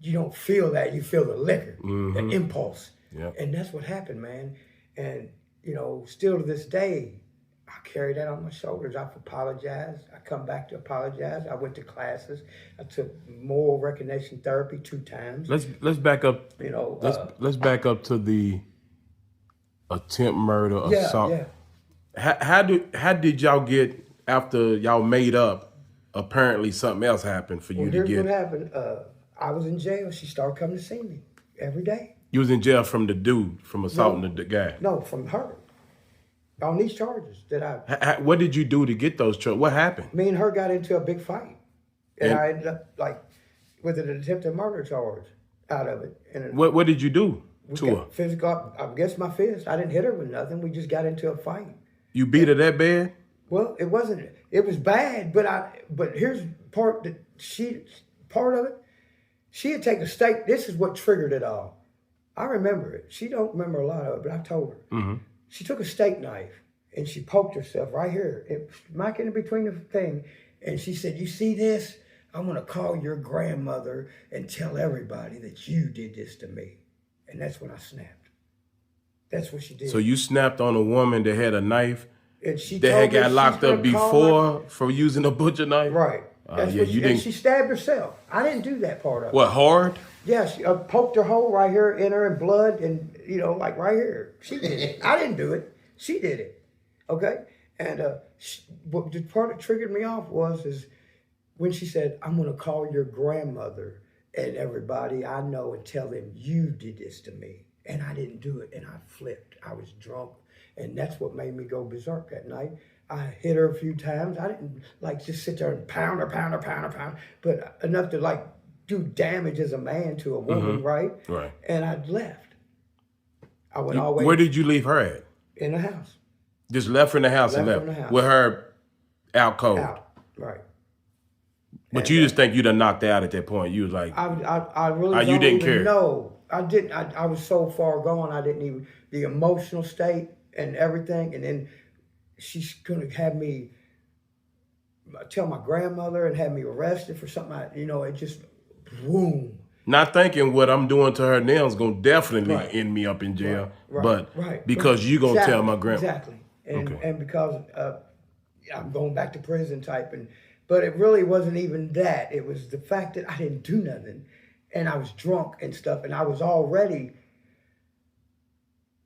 You don't feel that. You feel the liquor. Mm-hmm. The impulse. Yep. And that's what happened, man. And, you know, still to this day, I carry that on my shoulders. I've apologized. I come back to apologize. I went to classes. I took moral recognition therapy 2 times. Let's back up. You know, let's back up to the attempt murder assault. Yeah. How did y'all get after y'all made up? Apparently something else happened for you to get. Here's what happened. I was in jail. She started coming to see me every day. You was in jail from the dude, from assaulting the guy? No, from her. On these charges that I... What did you do to get those charges? What happened? Me and her got into a big fight. And I ended up, with an attempted murder charge out of it. And what did you do? We got physical against my fist. I didn't hit her with nothing. We just got into a fight. You beat her that bad? Well, it wasn't. It was bad, but here's part of it. She had taken a steak. This is what triggered it all. I remember it. She don't remember a lot of it, but I told her. Mm-hmm. She took a steak knife and she poked herself right here, smack in between the thing, and she said, "You see this? I'm gonna call your grandmother and tell everybody that you did this to me." And that's when I snapped. That's what she did. So you snapped on a woman that had a knife and she that had got locked up before for using a butcher knife? Right. That's yeah, you didn't. And she stabbed herself. I didn't do that part of it. What, hard? Yeah, she poked her hole right here in her and blood and, like right here. She did it. I didn't do it. She did it. Okay? And what the part that triggered me off is when she said, "I'm going to call your grandmother and everybody I know and tell them you did this to me." And I didn't do it. And I flipped. I was drunk. And that's what made me go berserk that night. I hit her a few times. I didn't just sit there and pound her, but enough to do damage as a man to a woman, right? Right. And I left. I went all the way. Where did you leave her at? In the house. Just left her in the house and left? In the house. With her out cold? Out, right. But and, you just think you'd have knocked her out at that point. You was like... I really don't you didn't even care. know. I didn't. I was so far gone, I didn't even... The emotional state and everything, and then she's going to have me tell my grandmother and have me arrested for something. It just, boom. Not thinking what I'm doing to her now is going to definitely end me up in jail. But because you going to tell my grandma. Exactly. And because I'm going back to prison type. But it really wasn't even that. It was the fact that I didn't do nothing. And I was drunk and stuff. And I was already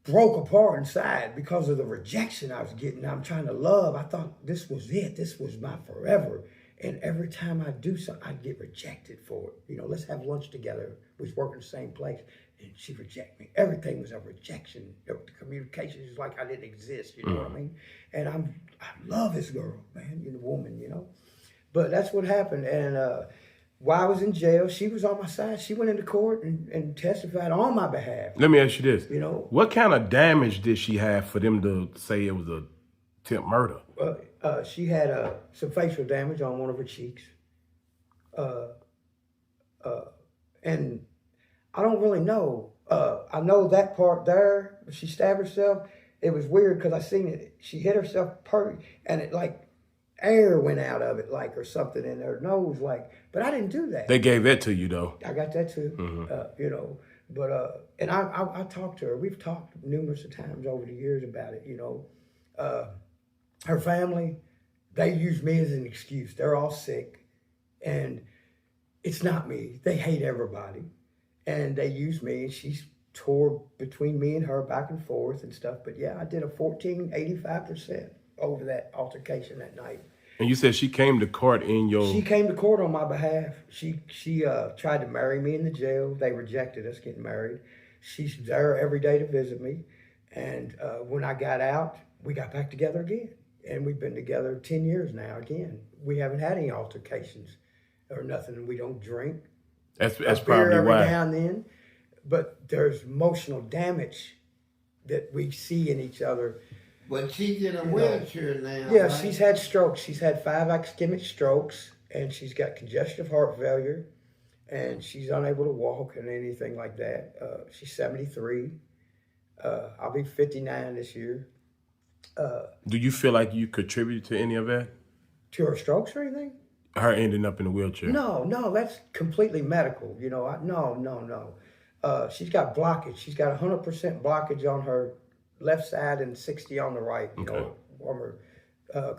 broke apart inside because of the rejection I was getting. I'm trying to love. I thought this was it. This was my forever. And every time I do something, I get rejected for it. Let's have lunch together. We was working the same place. And she rejected me. Everything was a rejection. The communication is like I didn't exist. You know what I mean? And I love this girl, man. Woman, But that's what happened. And while I was in jail, she was on my side. She went into court and testified on my behalf. Let me ask you this. You know, what kind of damage did she have for them to say it was a attempt murder? She had some facial damage on one of her cheeks. And I don't really know. I know that part there, she stabbed herself. It was weird because I seen it. She hit herself and it like air went out of it or something in her nose but I didn't do that. They gave that to you though. I got that too. Mm-hmm. But and I talked to her. We've talked numerous of times over the years about it. Her family, they use me as an excuse. They're all sick and it's not me. They hate everybody and they use me, and she's tore between me and her back and forth and stuff. But yeah, I did a 85% over that altercation that night. And you said she came to court in your... She came to court on my behalf. She tried to marry me in the jail. They rejected us getting married. She's there every day to visit me. And when I got out, we got back together again. And we've been together 10 years now again. We haven't had any altercations or nothing. We don't drink. That's probably every why. now and then. But there's emotional damage that we see in each other. But she's in a wheelchair now. Yeah, right? She's had strokes. She's had 5 ischemic strokes, and she's got congestive heart failure, and she's unable to walk and anything like that. She's 73. I'll be 59 this year. Do you feel like you contribute to any of that? To her strokes or anything? Her ending up in a wheelchair? No, that's completely medical. No. She's got blockage. She's got 100% blockage on her left side and 60 on the right. You know, her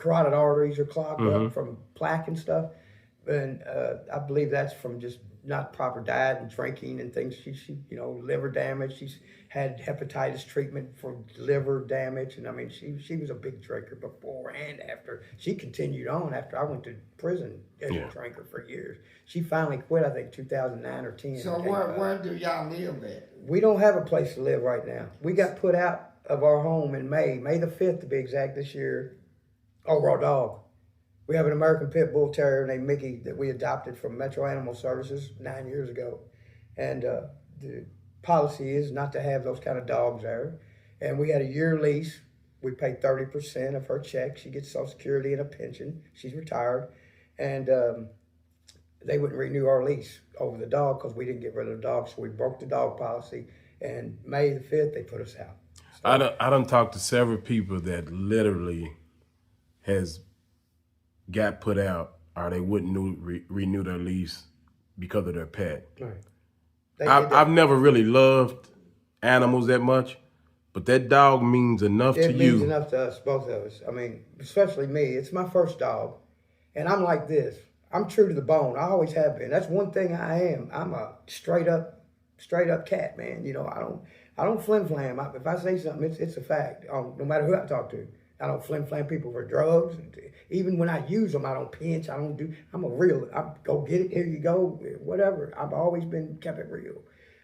carotid arteries are clogged up from plaque and stuff. And I believe that's from just not proper diet and drinking and things. She liver damage. She's had hepatitis treatment for liver damage. And I mean, she was a big drinker before and after. She continued on after I went to prison as a drinker for years. She finally quit, I think, 2009 or 10. So where do y'all live at? We don't have a place to live right now. We got put out of our home in May the 5th to be exact this year, over our dog. We have an American Pit Bull Terrier named Mickey that we adopted from Metro Animal Services 9 years ago. And policy is not to have those kind of dogs there. And we had a year lease. We paid 30% of her check. She gets Social Security and a pension. She's retired. And they wouldn't renew our lease over the dog because we didn't get rid of the dog. So we broke the dog policy. And May the 5th, they put us out. So, I done talked to several people that literally has got put out or they wouldn't renew their lease because of their pet. Right. I've never really loved animals that much, but that dog means enough to you. It means enough to us, both of us. I mean, especially me. It's my first dog. And I'm like this. I'm true to the bone. I always have been. That's one thing I am. I'm a straight up cat, man. You know, I don't flim flam. If I say something, it's a fact. No matter who I talk to, I don't flim flam people for drugs. Even when I use them, I don't pinch. I'm a real. I go get it. Here you go. Whatever. I've always kept it real.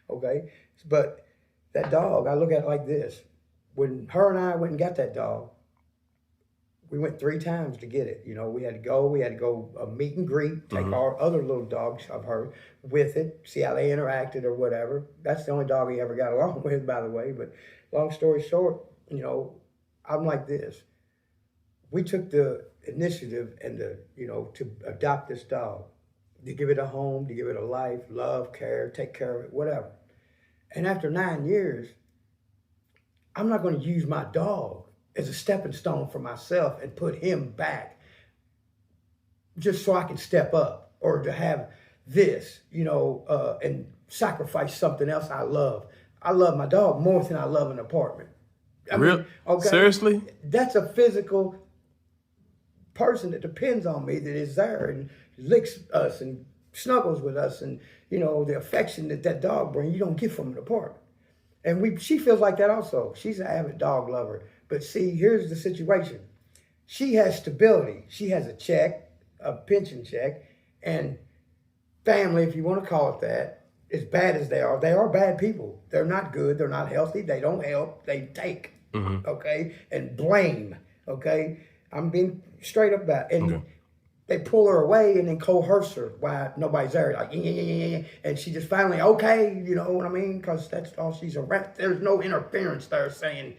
Okay, but that dog, I look at it like this. When her and I went and got that dog, we went 3 times to get it. You know, we had to go a meet and greet, take our other little dogs of her with it, see how they interacted or whatever. That's the only dog he ever got along with, by the way. But long story short, you know, I'm like this. We took the initiative and to adopt this dog, to give it a home, to give it a life, love, care, take care of it, whatever. And after 9 years, I'm not going to use my dog as a stepping stone for myself and put him back just so I can step up or to have this, and sacrifice something else I love. I love my dog more than I love an apartment. Really? Okay? Seriously? That's a physical person that depends on me, that is there and licks us and snuggles with us, and the affection that dog brings, you don't get from an apartment. And she feels like that also. She's an avid dog lover. But see, here's the situation. She has stability. She has a check, a pension check, and family, if you want to call it that, as bad as they are bad people. They're not good. They're not healthy. They don't help. They take, okay, and blame, okay? I'm being straight up about it. And they pull her away and then coerce her while nobody's there. Like, and she just finally, okay, you know what I mean? Because that's all she's around. There's no interference there saying,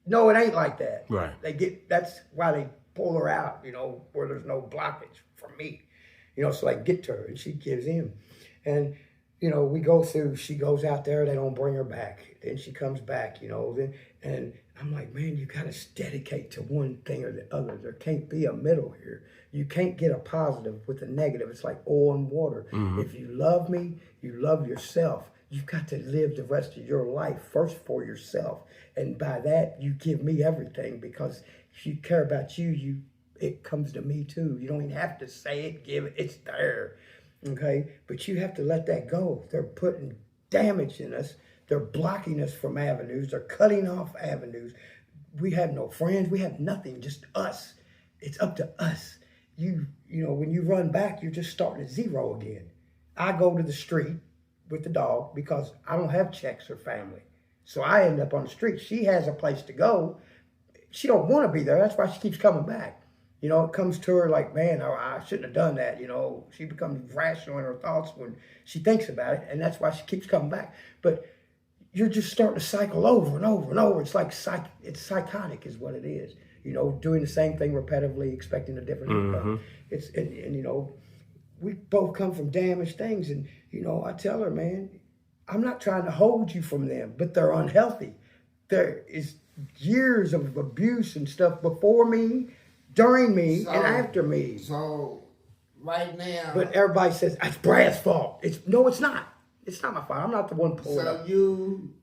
no, it ain't like that. Right. That's why they pull her out, where there's no blockage for me. So I get to her and she gives in. And, we go through, she goes out there, they don't bring her back. Then she comes back, and I'm like, man, you got to dedicate to one thing or the other. There can't be a middle here. You can't get a positive with a negative. It's like oil and water. If you love me, you love yourself. You've got to live the rest of your life first for yourself. And by that, you give me everything, because if you care about you, it comes to me too. You don't even have to say it, give it, it's there. Okay? But you have to let that go. They're putting damage in us. They're blocking us from avenues. They're cutting off avenues. We have no friends. We have nothing, just us. It's up to us. When you run back, you're just starting at zero again. I go to the street with the dog because I don't have checks or family. So I end up on the street. She has a place to go. She don't want to be there. That's why she keeps coming back. It comes to her like, man, I shouldn't have done that. She becomes rational in her thoughts when she thinks about it, and that's why she keeps coming back. But you're just starting to cycle over and over and over. It's like it's psychotic is what it is. Doing the same thing repetitively, expecting a different outcome. It's and we both come from damaged things, and I tell her, man, I'm not trying to hold you from them, but they're unhealthy. There is years of abuse and stuff before me, during me, and after me. So right now, but everybody says it's Brad's fault. It's not. It's not my fault. I'm not the one pulling up. So you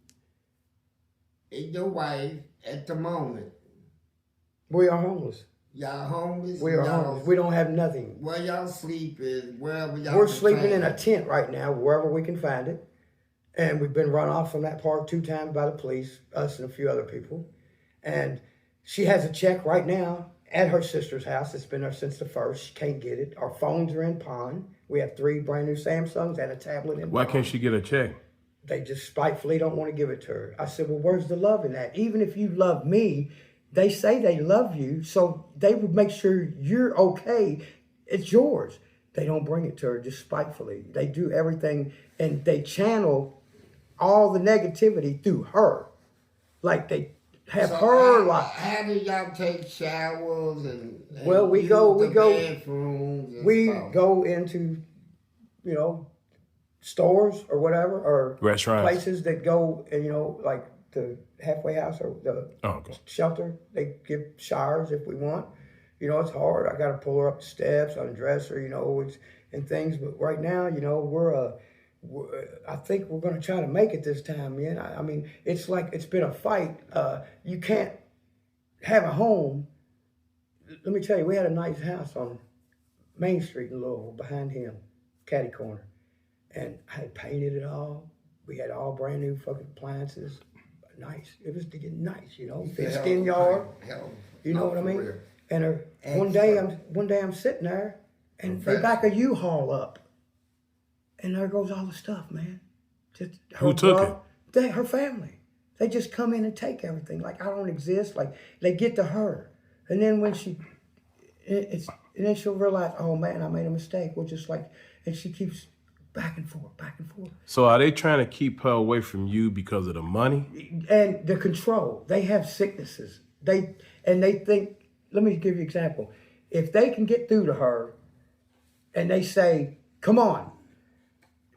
and your wife at the moment, we are homeless. Y'all homeless? We are homeless. We don't have nothing. Where y'all sleeping? Wherever y'all We're sleeping in a tent right now, wherever we can find it. And we've been run off from that park 2 times by the police, us and a few other people. And she has a check right now at her sister's house. It's been there since the 1st. She can't get it. Our phones are in pawn. We have 3 brand new Samsungs and a tablet in Why pawn. can't she get a check? They just spitefully don't want to give it to her. I said, well, where's the love in that? Even if you love me, they say they love you, so they would make sure you're okay. It's yours. They don't bring it to her just spitefully. They do everything, and they channel all the negativity through her. Like they have her like. How do y'all take showers and well, we use go bathrooms and stuff? go into, you know, stores or whatever, or restaurants, places that go, and you know, like the halfway house or the shelter. They give showers if we want. You know, it's hard. I got to pull her up the steps, undress her, you know, and things. But right now, you know, I think we're going to try to make it this time, man. I mean, it's like it's been a fight. You can't have a home. Let me tell you, we had a nice house on Main Street in Louisville behind him, Caddy Corner. And I had painted it all. We had all brand new fucking appliances. Nice. It was to get nice, you know. Skin yard. You know what I mean? And one day I'm sitting there, and they back a U-Haul up, and there goes all the stuff, man. Just who took it? Her family. They just come in and take everything. Like I don't exist. Like they get to her, and then when and then she'll realize, oh man, I made a mistake. Well, just like, and she keeps back and forth, back and forth. So are they trying to keep her away from you because of the money and the control? They have sicknesses. They think. Let me give you an example. If they can get through to her and they say, come on,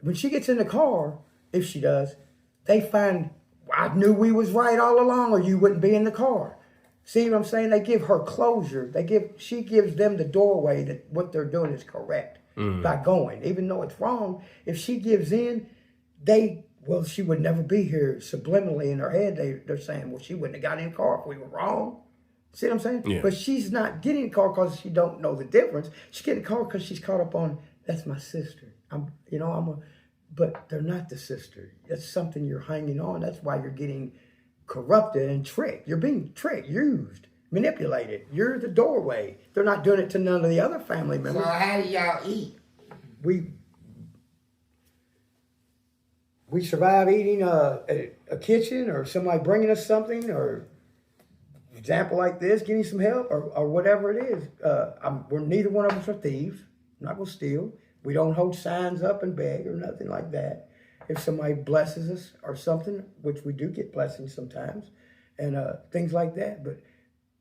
when she gets in the car, if she does, they find, I knew we was right all along or you wouldn't be in the car. See what I'm saying? They give her closure. She gives them the doorway that what they're doing is correct by going. Even though it's wrong, if she gives in, she would never be here. Subliminally in her head, they're saying, well, she wouldn't have got in the car if we were wrong. See what I'm saying? Yeah. But she's not getting in the car because she don't know the difference. She's getting in the car because she's caught up on, that's my sister. But they're not the sister. That's something you're hanging on. That's why you're getting corrupted and tricked. You're being tricked, used, manipulated. You're the doorway. They're not doing it to none of the other family members. So how do y'all eat? We survive eating a kitchen or somebody bringing us something or example like this, getting some help or whatever it is. We're neither one of us are thieves. I'm not going to steal. We don't hold signs up and beg or nothing like that. If somebody blesses us or something, which we do get blessings sometimes, and things like that. But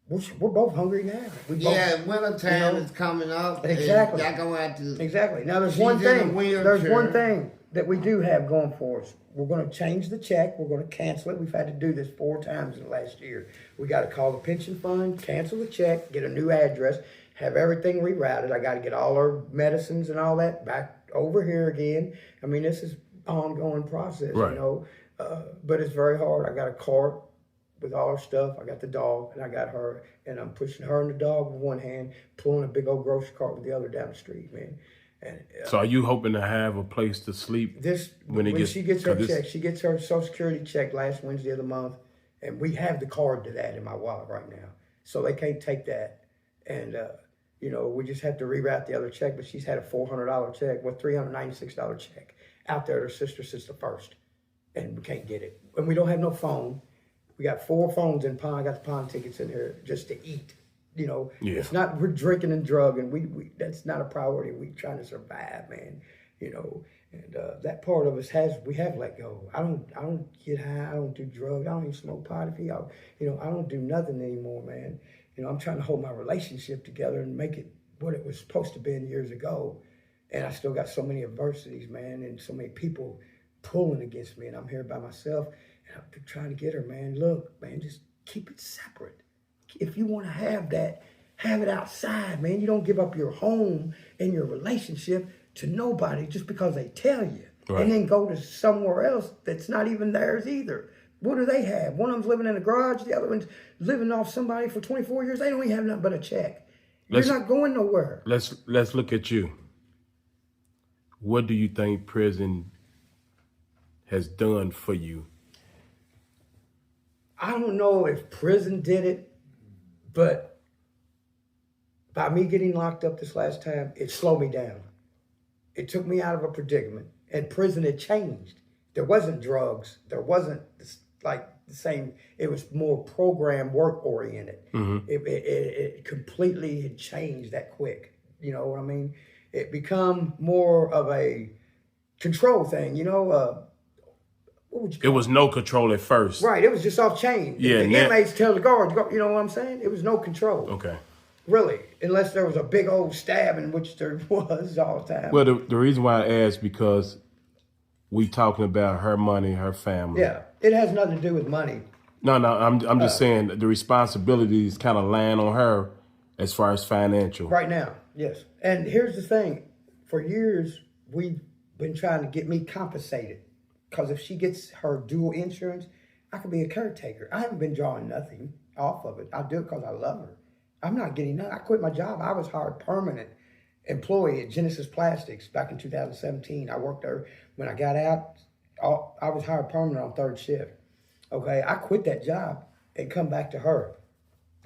we're both hungry now. Winter time is coming up. Exactly. Y'all gonna have to. Exactly. Now there's one thing. There's one thing that we do have going for us. We're going to change the check. We're going to cancel it. We've had to do this 4 times in the last year. We got to call the pension fund, cancel the check, get a new address, have everything rerouted. I got to get all our medicines and all that back over here again. I mean, this is ongoing process, right. You know, but it's very hard. I got a cart with all our stuff. I got the dog and I got her, and I'm pushing her and the dog with one hand, pulling a big old grocery cart with the other down the street, man. And, so are you hoping to have a place to sleep when she gets her check? She gets her Social Security check last Wednesday of the month, and we have the card to that in my wallet right now. So they can't take that. And, you know, we just have to reroute the other check, but she's had a $400 check, $396 check out there at her sister since the 1st, and we can't get it. And we don't have no phone. We got 4 phones in Pond. I got the Pond tickets in here just to eat. You know, It's not, we're drinking and drugging. We that's not a priority. We trying to survive, man. You know, and that part of us we have let go. I don't get high. I don't do drugs. I don't even smoke pot. I don't do nothing anymore, man. You know, I'm trying to hold my relationship together and make it what it was supposed to be years ago. And I still got so many adversities, man, and so many people pulling against me. And I'm here by myself, and I'm trying to get her, man. Look, man, just keep it separate. If you want to have that, have it outside, man. You don't give up your home and your relationship to nobody just because they tell you. Right. And then go to somewhere else that's not even theirs either. What do they have? One of them's living in a garage. The other one's living off somebody for 24 years. They don't even have nothing but a check. You're not going nowhere. Let's look at you. What do you think prison has done for you? I don't know if prison did it, but by me getting locked up this last time, it slowed me down. It took me out of a predicament. And prison had changed. There wasn't drugs. There wasn't like the same. It was more program work oriented. Mm-hmm. It completely had changed that quick. You know what I mean? It become more of a control thing. You know, what would you it was no control at first. Right, it was just off chain. Yeah, the inmates tell the guards, go, you know what I'm saying? It was no control. Okay. Really, unless there was a big old stabbing, which there was all the time. Well, the reason why I asked because we talking about her money, her family. Yeah, it has nothing to do with money. No, I'm just saying the responsibilities kind of land on her as far as financial. Right now, yes. And here's the thing. For years, we've been trying to get me compensated. Because if she gets her dual insurance, I could be a caretaker. I haven't been drawing nothing off of it. I do it because I love her. I'm not getting nothing. I quit my job. I was hired permanent employee at Genesis Plastics back in 2017. I worked there. When I got out, I was hired permanent on third shift. Okay, I quit that job and come back to her.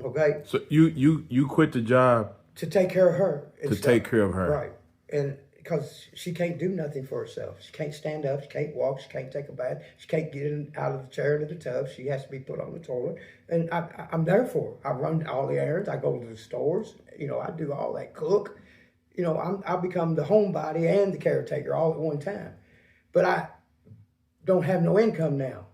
Okay. So you quit the job to take care of her. Take care of her. Right, and because she can't do nothing for herself. She can't stand up. She can't walk. She can't take a bath. She can't get out of the chair into the tub. She has to be put on the toilet. And I'm there for her. I run all the errands. I go to the stores. You know, I do all that, cook. You know, I become the homebody and the caretaker all at one time. But I don't have no income now.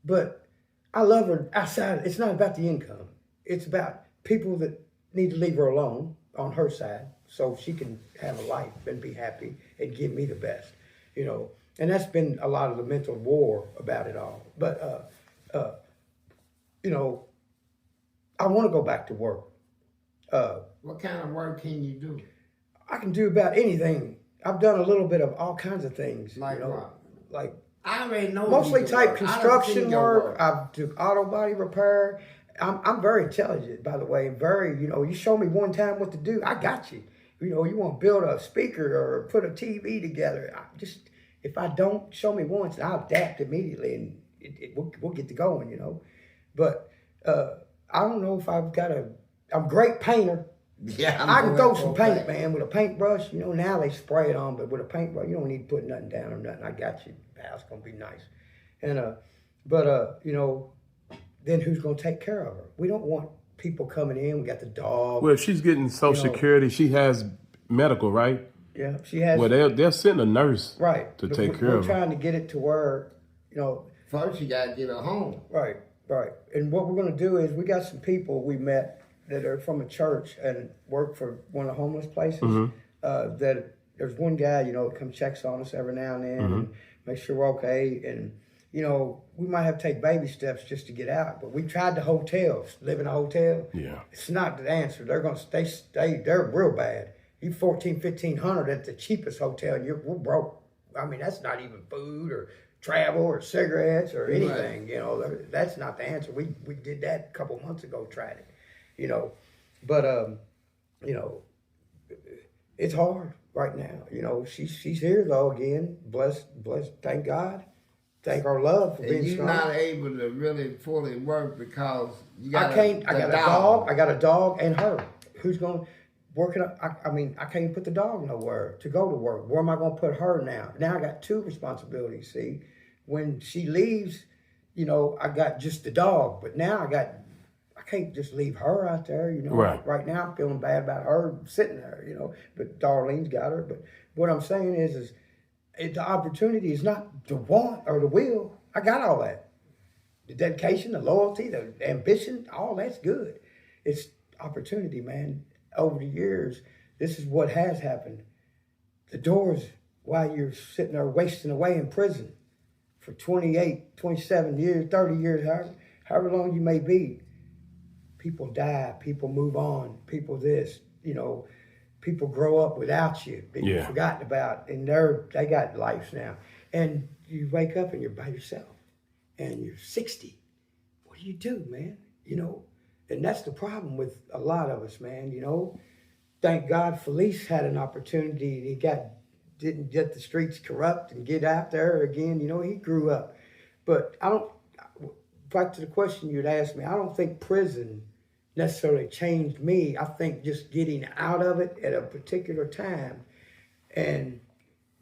But I love her outside. It's not about the income. It's about people that need to leave her alone on her side so she can have a life and be happy and give me the best, you know. And that's been a lot of the mental war about it all. But, you know, I want to go back to work. What kind of work can you do? I can do about anything. I've done a little bit of all kinds of things. Like you know, what? Like I already know. Mostly type construction work. I've do auto body repair. I'm very intelligent, by the way. Very, you know, you show me one time what to do, I got you. You know, you want to build a speaker or put a TV together. If I don't, show me once, I'll adapt immediately, and we'll get to going, you know. But I don't know if I'm a great painter. Yeah, I can throw some paint, man, with a paintbrush. You know, now they spray it on, but with a paintbrush, you don't need to put nothing down or nothing. I got you. The house gonna be nice. And you know, then who's gonna take care of her? We don't want people coming in. We got the dog. Well, if she's getting Social Security, she has medical, right? Yeah, she has. Well, they'll send a nurse, right, to take care of her. We're trying to get it to where, you know. First, you gotta get her home. Right. And what we're gonna do is we got some people we met that are from a church and work for one of the homeless places. Mm-hmm. That there's one guy, you know, that comes checks on us every now and then and make sure we're okay. And you know, we might have to take baby steps just to get out. But we tried the hotels, live in a hotel. Yeah, it's not the answer. They're gonna stay. They're real bad. You $1,400-1,500 at the cheapest hotel, and we're broke. I mean, that's not even food or travel or cigarettes or anything. Right. You know, that's not the answer. We did that a couple months ago. Tried it. You know, but you know, it's hard right now. You know, she's here though again. Blessed. Thank God. Thank our love for being strong. You're not able to really fully work because you got I got a dog. I got a dog and her. Who's going to work it? I mean, I can't put the dog nowhere to go to work. Where am I going to put her now? Now I got two responsibilities. See, when she leaves, you know, I got just the dog. But now I can't just leave her out there, you know. Right now I'm feeling bad about her sitting there, you know. But Darlene's got her. But what I'm saying is the opportunity is not the want or the will. I got all that. The dedication, the loyalty, the ambition, all that's good. It's opportunity, man. Over the years, this is what has happened. The doors, while you're sitting there wasting away in prison for 28, 27 years, 30 years, however long you may be, people die, people move on, people this, you know, people grow up without you, being forgotten about, and they got lives now. And you wake up and you're by yourself, and you're 60. What do you do, man? You know, and that's the problem with a lot of us, man. You know, thank God Felice had an opportunity. He didn't get the streets corrupt and get out there again. You know, he grew up. But back to the question you'd asked me, I don't think prison necessarily changed me. I think just getting out of it at a particular time and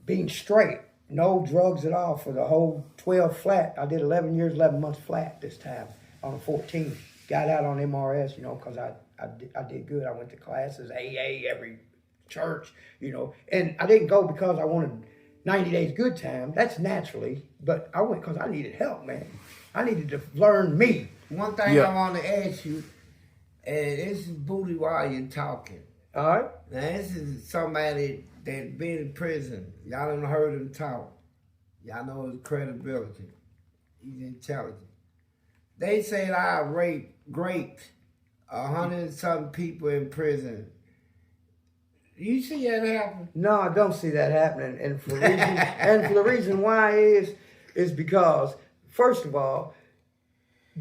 being straight, no drugs at all for the whole 12 flat. I did 11 years, 11 months flat this time on a 14. Got out on MRS, you know, because I did good. I went to classes, AA, every church, you know. And I didn't go because I wanted 90 days good time. That's naturally, but I went because I needed help, man. I needed to learn me. One thing I want to ask you, and this is booty while you're talking. All right. Now this is somebody that been in prison. Y'all done heard him talk. Y'all know his credibility. He's intelligent. They said I raped 100-something people in prison. You see that happen? No, I don't see that happening. And for the reason why is because, first of all,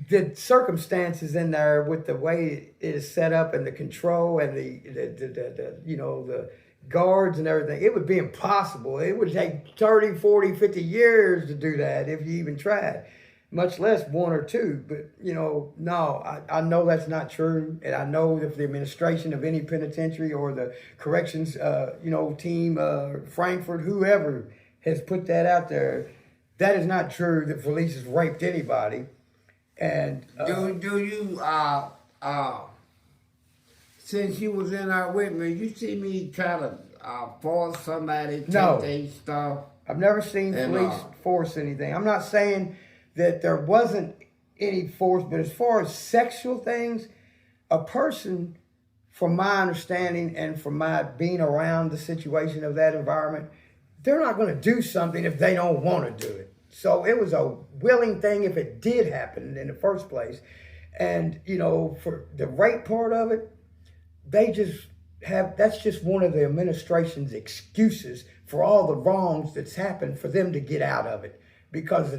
the circumstances in there with the way it is set up and the control and the guards and everything, it would be impossible. It would take 30, 40, 50 years to do that if you even tried, much less 1 or 2. But, no, I know that's not true. And I know if the administration of any penitentiary or the corrections, team, Frankfurt, whoever has put that out there, that is not true that Felice has raped anybody. And do you since you was in there with me, you see me try to force somebody to take their stuff? I've never seen Felice force anything. I'm not saying that there wasn't any force, but as far as sexual things, a person, from my understanding and from my being around the situation of that environment, they're not going to do something if they don't want to do it. So it was a willing thing if it did happen in the first place. And, for the rape part of it, that's just one of the administration's excuses for all the wrongs that's happened for them to get out of it. Because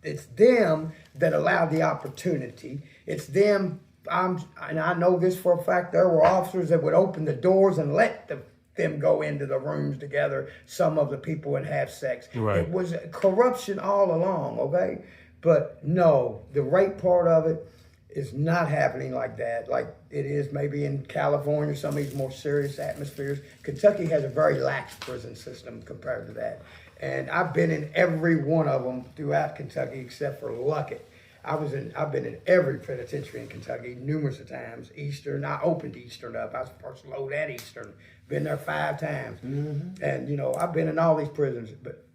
it's them that allowed the opportunity. It's them, and I know this for a fact, there were officers that would open the doors and let them go into the rooms together, some of the people, and have sex. Right. It was corruption all along, okay? But no, the rape part of it is not happening like that, like it is maybe in California, some of these more serious atmospheres. Kentucky has a very lax prison system compared to that. And I've been in every one of them throughout Kentucky except for Luckett. I've been in every penitentiary in Kentucky numerous of times. Eastern, I opened Eastern up. I was first load at Eastern. Been there 5 times. Mm-hmm. And, I've been in all these prisons. But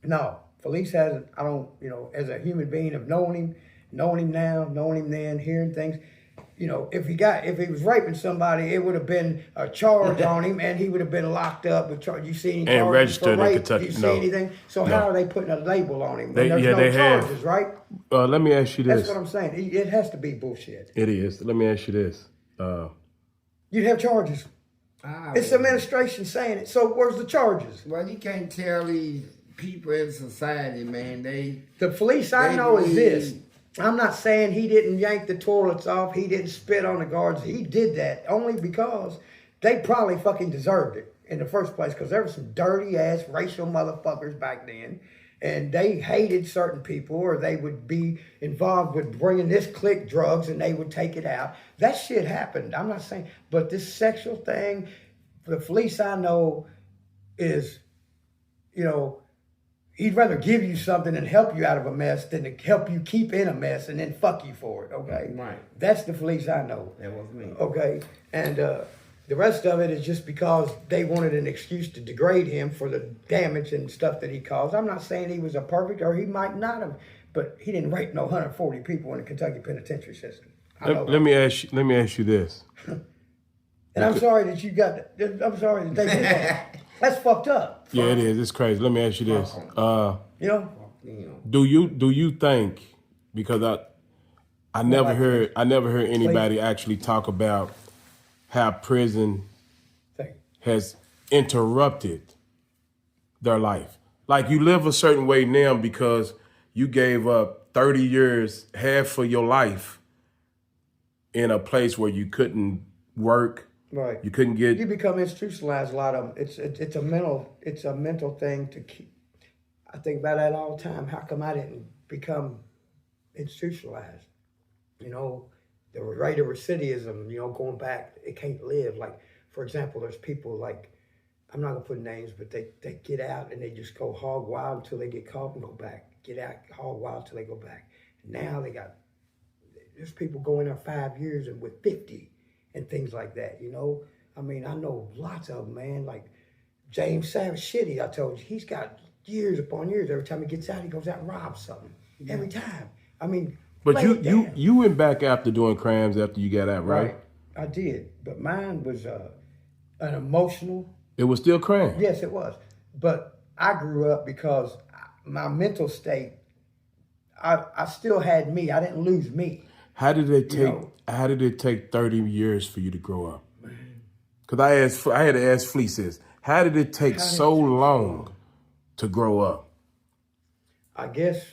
no, Felice hasn't, I don't, as a human being, of knowing him now, knowing him then, hearing things. If he was raping somebody, it would have been a charge on him, and he would have been locked up with charge. You see any and registered in Kentucky? Do you see anything? So how are they putting a label on him? When there's they charges, have. Right? Let me ask you this. That's what I'm saying. It has to be bullshit. It is. Let me ask you this. You'd have charges. It's the administration saying it. So where's the charges? Well, you can't tell these people in society, man. The Felice I know is this. I'm not saying he didn't yank the toilets off. He didn't spit on the guards. He did that only because they probably fucking deserved it in the first place, because there were some dirty ass racial motherfuckers back then, and they hated certain people, or they would be involved with bringing this clique drugs and they would take it out. That shit happened. I'm not saying, but this sexual thing, the Felice I know is, he'd rather give you something and help you out of a mess than to help you keep in a mess and then fuck you for it, okay? Right. That's the Felice I know. That was me. Okay? And the rest of it is just because they wanted an excuse to degrade him for the damage and stuff that he caused. I'm not saying he was a perfect, or he might not have, but he didn't rape no 140 people in the Kentucky penitentiary system. Let me ask you this. And I'm sorry that you got that. I'm sorry that they did that. That's fucked up. Yeah, it is. It's crazy. Let me ask you this. Do you think, because I never heard anybody actually talk about how prison has interrupted their life. Like, you live a certain way now because you gave up 30 years, half of your life, in a place where you couldn't work. Right. You couldn't get. You become institutionalized. A lot of them. It's a mental thing to keep. I think about that all the time. How come I didn't become institutionalized? The rate of recidivism. Going back, it can't live. Like, for example, there's people like, I'm not gonna put names, but they get out and they just go hog wild until they get caught and go back. Get out, hog wild until they go back. Now there's people going there 5 years and with 50. And things like that, I mean, I know lots of them, man. Like James Savage Shitty, I told you, he's got years upon years. Every time he gets out, he goes out and robs something. Every time. I mean, but you went back after doing crimes after you got out, right? I did, but mine was an emotional. It was still crime. Yes, it was. But I grew up because my mental state, I still had me. I didn't lose me. How did it take? How did it take 30 years for you to grow up? Because I had to ask Fleeces, how did it take so long to grow up? I guess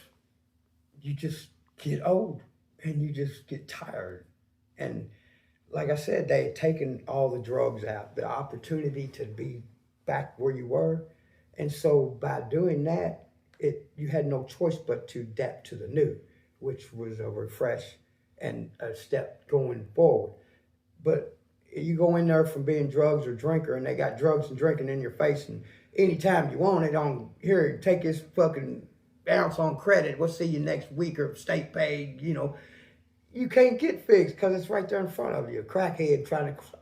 you just get old and you just get tired. And like I said, they had taken all the drugs out, the opportunity to be back where you were. And so by doing that, you had no choice but to adapt to the new, which was a refresh and a step going forward. But you go in there from being drugs or drinker, and they got drugs and drinking in your face, and anytime you want it on here, take this fucking ounce on credit, we'll see you next week, or state paid, you can't get fixed because it's right there in front of you. A crackhead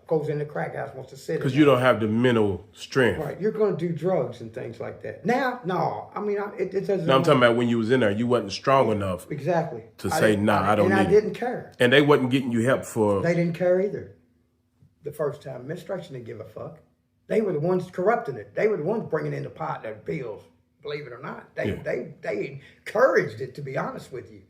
goes in the crack house, wants to sit. Because you don't have the mental strength. Right, you're going to do drugs and things like that. Now, no, I mean, it doesn't. No, I'm talking about when you was in there, you wasn't strong enough. Exactly. To say, I don't need it. And I didn't care. And they wasn't getting you help for. They didn't care either. The first time, administration didn't give a fuck. They were the ones corrupting it. They were the ones bringing in the pot and bills. Believe it or not, they encouraged it. To be honest with you,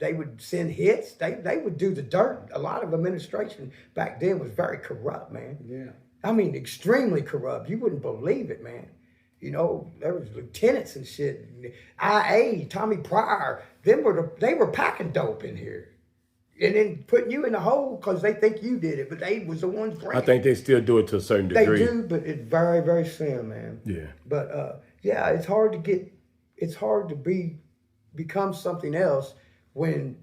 they would send hits. They would do the dirt. A lot of administration back then was very corrupt, man. Yeah. I mean, extremely corrupt. You wouldn't believe it, man. There was lieutenants and shit. IA, Tommy Pryor. They were packing dope in here. And then putting you in the hole because they think you did it, but they was the ones bringing. I think they still do it to a certain degree. They do, but it's very, very slim, man. Yeah. But it's hard to become something else when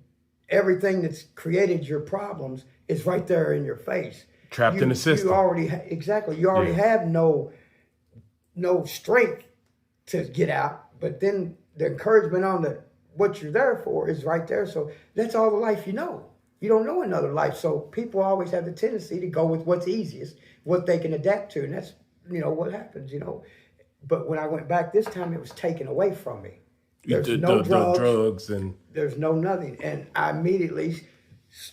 everything that's created your problems is right there in your face. Trapped in the system. You already have no strength to get out, but then the encouragement on what you're there for is right there. So that's all the life you know. You don't know another life. So people always have the tendency to go with what's easiest, what they can adapt to. And that's, what happens, But when I went back this time, it was taken away from me. There's no drugs and there's no nothing. And I immediately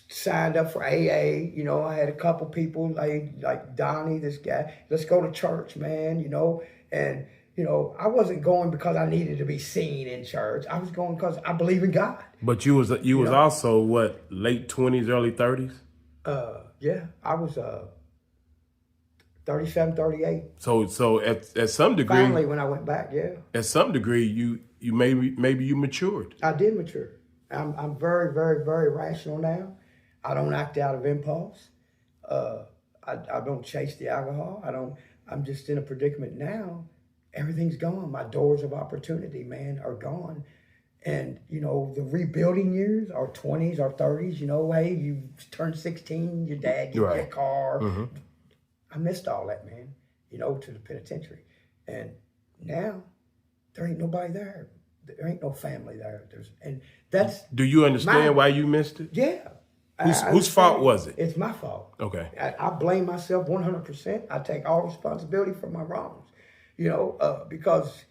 signed up for AA. I had a couple people like Donnie, this guy, let's go to church, man, and I wasn't going because I needed to be seen in church. I was going because I believe in God. But you was also what, late 20s, early 30s? Yeah, I was 37, 38. So at some degree, finally when I went back, yeah. At some degree, you maybe you matured. I did mature. I'm very, very, very rational now. I don't act out of impulse. I don't chase the alcohol. I'm just in a predicament now. Everything's gone. My doors of opportunity, man, are gone. And, the rebuilding years, our 20s, our 30s, hey, you turned 16, your dad gets you a car. Mm-hmm. I missed all that, man, to the penitentiary. And now there ain't nobody there. There ain't no family there. Do you understand why you missed it? Yeah. Whose fault was it? It's my fault. Okay. I blame myself 100%. I take all responsibility for my wrongs. Because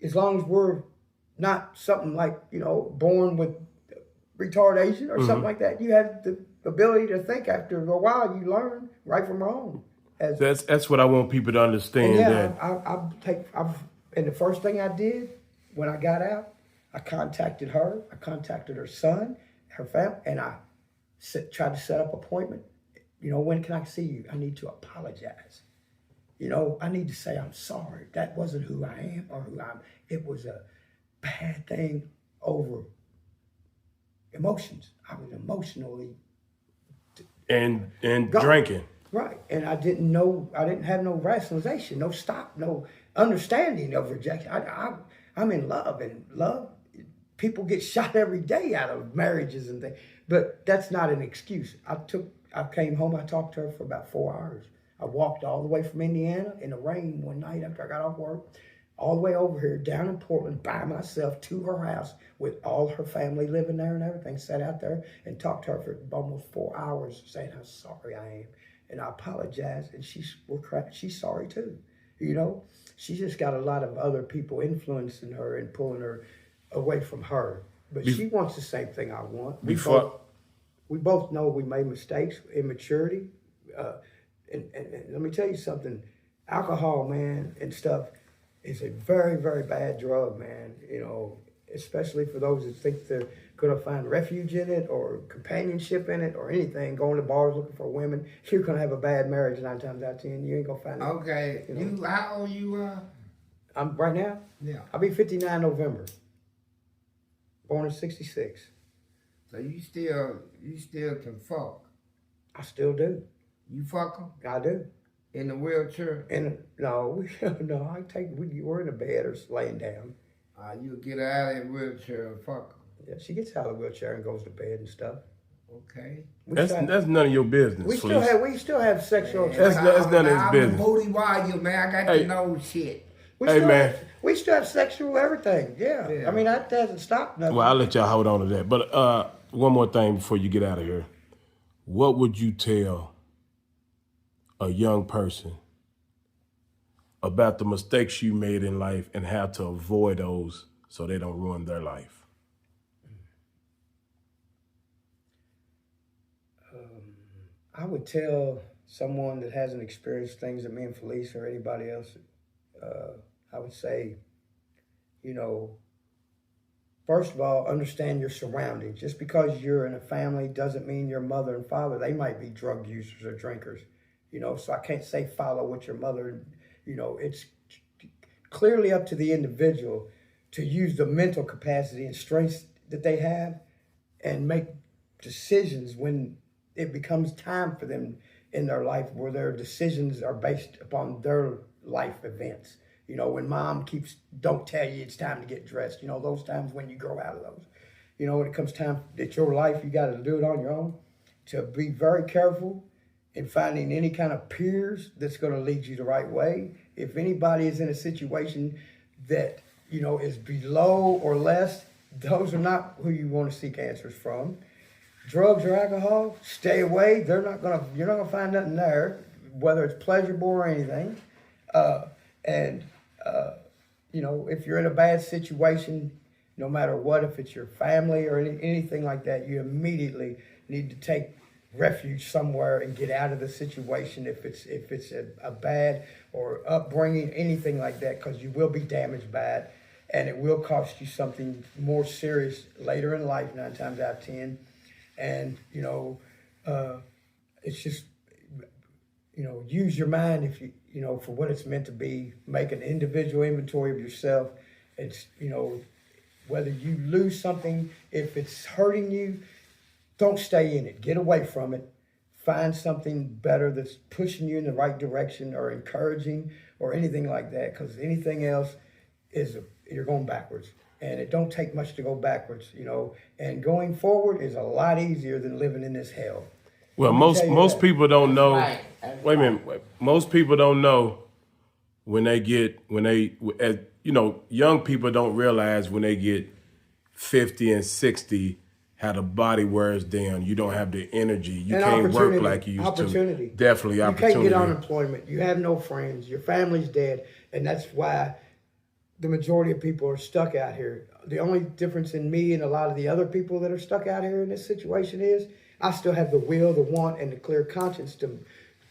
as long as we're not something like, born with retardation or something like that, you have the ability to think after a while. You learn right from wrong. That's what I want people to understand. And the first thing I did when I got out, I contacted her. I contacted her son, her family, and I tried to set up an appointment. When can I see you? I need to apologize. I need to say I'm sorry. That wasn't who I am or who I'm. It was a bad thing over emotions. I was emotionally and drinking. Right, and I didn't know. I didn't have no rationalization, no stop, no understanding of rejection. I'm in love, and love. People get shot every day out of marriages and things, but that's not an excuse. I came home. I talked to her for about 4 hours. I walked all the way from Indiana in the rain one night after I got off work, all the way over here down in Portland by myself to her house with all her family living there and everything. Sat out there and talked to her for almost 4 hours, saying how sorry I am, and I apologized. And she's sorry too. You know, she just got a lot of other people influencing her and pulling her away from her. But she wants the same thing I want. We both know we made mistakes, immaturity. And let me tell you something, alcohol, man, and stuff is a very, very bad drug, man. You know, especially for those that think they're gonna find refuge in it or companionship in it or anything, going to bars looking for women. You're gonna have a bad marriage 9 times out of 10. You ain't gonna find it. Okay, you how old you are? I'm right now? Yeah. I'll be 59 November. Born in 66. So you still can fuck? I still do. You fuck them? I do. In the wheelchair? No, we're in a bed or laying down. You get out of the wheelchair and fuck them. Yeah, she gets out of the wheelchair and goes to bed and stuff. Okay. That's none of your business. We still have sexual. That's none of his business. I'm a booty wire, man. I got to know shit. We still have sexual everything. Yeah. I mean, that hasn't stopped nothing. Well, I'll let y'all hold on to that. But one more thing before you get out of here. What would you tell a young person about the mistakes you made in life and how to avoid those so they don't ruin their life? I would tell someone that hasn't experienced things that me and Felice or anybody else, I would say, you know, first of all, understand your surroundings. Just because you're in a family doesn't mean your mother and father, they might be drug users or drinkers, you know, so I can't say follow what your mother, you know, it's clearly up to the individual to use the mental capacity and strengths that they have and make decisions when it becomes time for them in their life where their decisions are based upon their life events. You know, when mom don't tell you it's time to get dressed, you know, those times when you grow out of those. You know, when it comes time, it's your life, you got to do it on your own. To be very careful in finding any kind of peers that's going to lead you the right way. If anybody is in a situation that, you know, is below or less, those are not who you want to seek answers from. Drugs or alcohol, stay away. You're not gonna find nothing there, whether it's pleasurable or anything. You know, if you're in a bad situation, no matter what, if it's your family or anything like that, you immediately need to take refuge somewhere and get out of the situation if it's a bad or upbringing, anything like that, because you will be damaged by it, and it will cost you something more serious later in life, 9 times out of 10. And, you know, it's just, you know, use your mind if you know, for what it's meant to be. Make an individual inventory of yourself. It's, you know, whether you lose something, if it's hurting you, don't stay in it. Get away from it. Find something better that's pushing you in the right direction or encouraging or anything like that, because anything else you're going backwards. And it don't take much to go backwards, you know. And going forward is a lot easier than living in this hell. Well, most people don't know. Wait a minute. Most people don't know you know, young people don't realize when they get 50 and 60 how the body wears down. You don't have the energy. You can't work like you used to. Definitely opportunity. You can't get unemployment. You have no friends. Your family's dead. And that's why the majority of people are stuck out here. The only difference in me and a lot of the other people that are stuck out here in this situation is I still have the will, the want, and the clear conscience to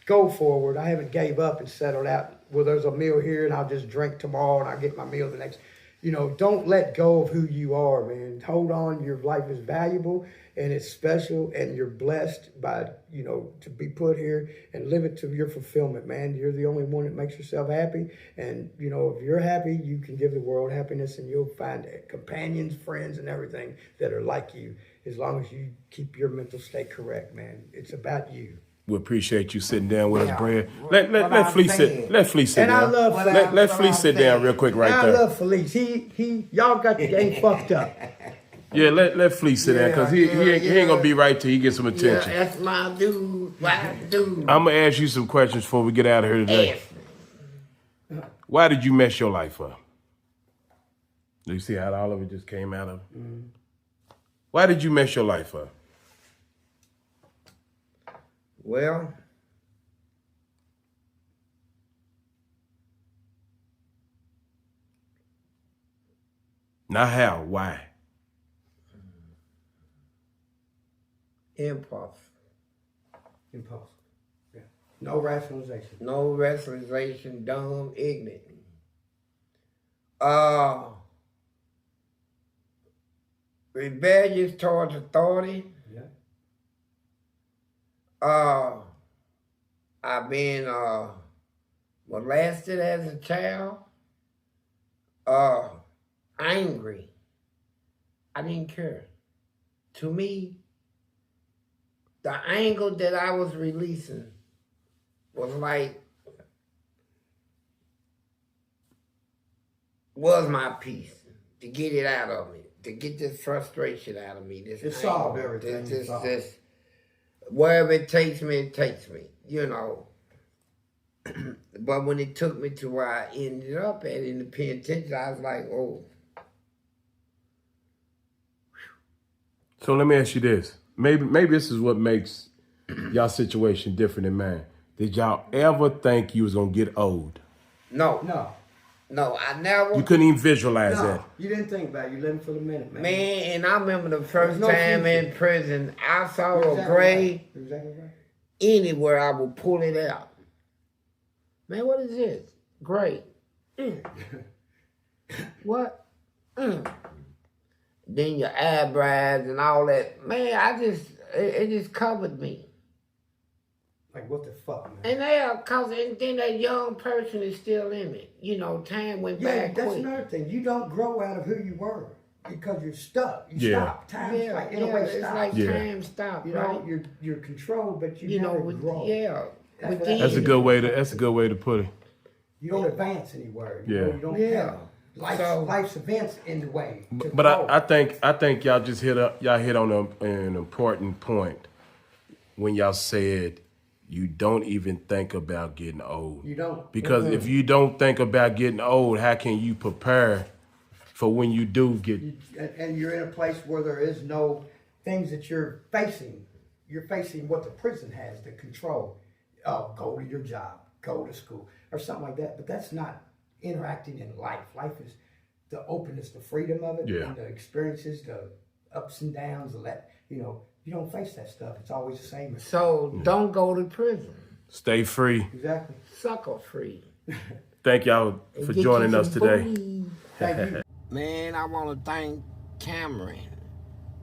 go forward. I haven't gave up and settled out. Well, there's a meal here and I'll just drink tomorrow and I'll get my meal the next. You know, don't let go of who you are, man. Hold on. Your life is valuable and it's special, and you're blessed by, you know, to be put here and live it to your fulfillment, man. You're the only one that makes yourself happy. And, you know, if you're happy, you can give the world happiness, and you'll find companions, friends, and everything that are like you, as long as you keep your mental state correct, man. It's about you. We appreciate you sitting down with us, Brad. Let Felice sit. Let Felice sit and down. I love Felice. Let Felice sit down real quick right there. I love Felice. Y'all got the game fucked up. Yeah, let Felice sit down, because he ain't gonna be right till he gets some attention. Yeah, that's my dude. My dude. I'm gonna ask you some questions before we get out of here today. Why did you mess your life up? Do you see how all of it just came out of? Mm-hmm. Why did you mess your life up? Well, Not how, why? Impulse. Impulse. Yeah. No rationalization. No rationalization, dumb, ignorant. Rebellious towards authority. Yeah. I've been molested as a child. Angry. I didn't care. To me, the anger that I was releasing was my peace, to get it out of me, to get this frustration out of me. It solved everything. This, wherever it takes me, you know. But when it took me to where I ended up at in the penitentiary, I was like, oh. So let me ask you this. Maybe this is what makes y'all situation different than mine. Did y'all ever think you was gonna get old? No. No, I never. You couldn't even visualize that. You didn't think about it. You living for the minute, man. Man, and I remember the first time in prison, I saw a grave. Exactly right. Anywhere I would pull it out. Man, what is this? Great. What? Then your eyebrows and all that. Man, it just covered me. Like, what the fuck, man? And then that young person is still in me. You know, time went back quick. That's another thing. You don't grow out of who you were because you're stuck. You stop. Time stops. It's like time stopped, you right? know, you're controlled, but you never grow. Yeah. That's a good way to put it. You don't advance anywhere. You know, you don't have life's events in the way. But I think y'all just hit on an important point when y'all said you don't even think about getting old. You don't. Because if you don't think about getting old, how can you prepare for when you do get... And you're in a place where there is no things that you're facing. You're facing what the prison has to control. Go to your job, go to school, or something like that. But that's not interacting in life. Life is the openness, the freedom of it, and the experiences, the ups and downs, you don't face that stuff. It's always the same. So don't go to prison. Stay free. Exactly. Sucker free. Thank y'all for joining us today. Thank you. Man, I want to thank Cameron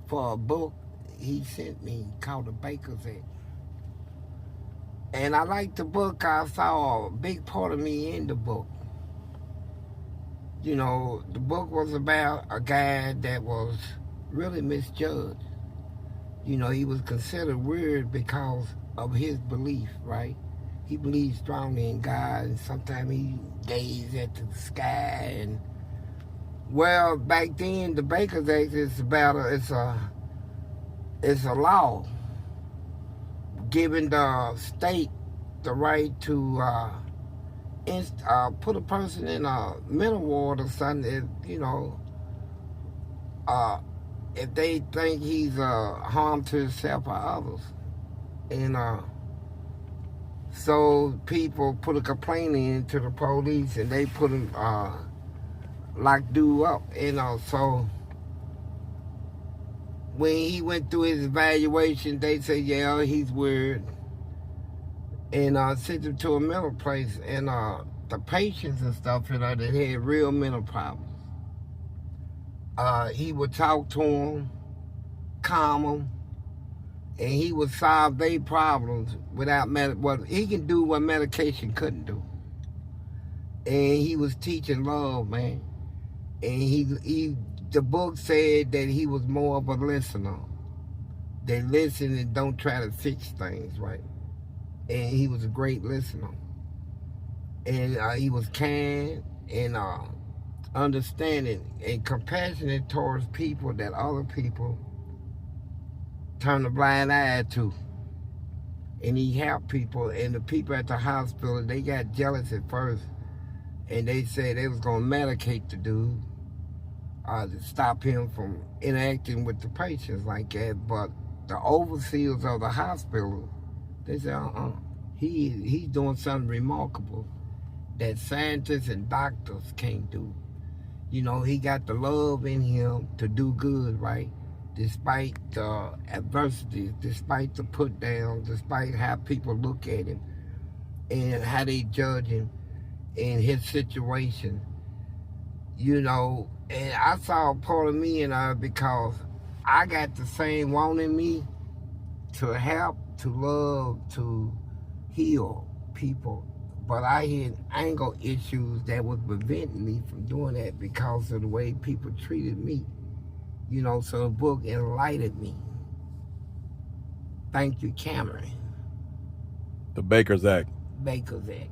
for a book he sent me called The Baker's Edge. And I liked the book. I saw a big part of me in the book. You know, the book was about a guy that was really misjudged. You know, he was considered weird because of his belief, right? He believed strongly in God, and sometimes he gazed at the sky. And well, back then, the Baker's Act is it's a law giving the state the right to put a person in a mental ward or something. If they think he's harm to himself or others. And so people put a complaint in to the police and they put him, lock dude up, so when he went through his evaluation, they said, yeah, he's weird, and sent him to a mental place, and the patients and stuff, that had real mental problems. He would talk to them, calm them, and he would solve their problems without he can do what medication couldn't do. And he was teaching love, man. And the book said that he was more of a listener. They listen and don't try to fix things, right? And he was a great listener. And he was kind and understanding and compassionate towards people that other people turn a blind eye to. And he helped people, and the people at the hospital, they got jealous at first, and they said they was gonna medicate the dude to stop him from interacting with the patients like that. But the overseers of the hospital, they said, he's doing something remarkable that scientists and doctors can't do. You know, he got the love in him to do good, right? Despite the adversity, despite the put down, despite how people look at him and how they judge him in his situation. You know, and I saw a part of me in her because I got the same want in me to help, to love, to heal people. But I had anger issues that was preventing me from doing that because of the way people treated me. You know, so the book enlightened me. Thank you, Cameron. The Baker's Act. Baker's Act.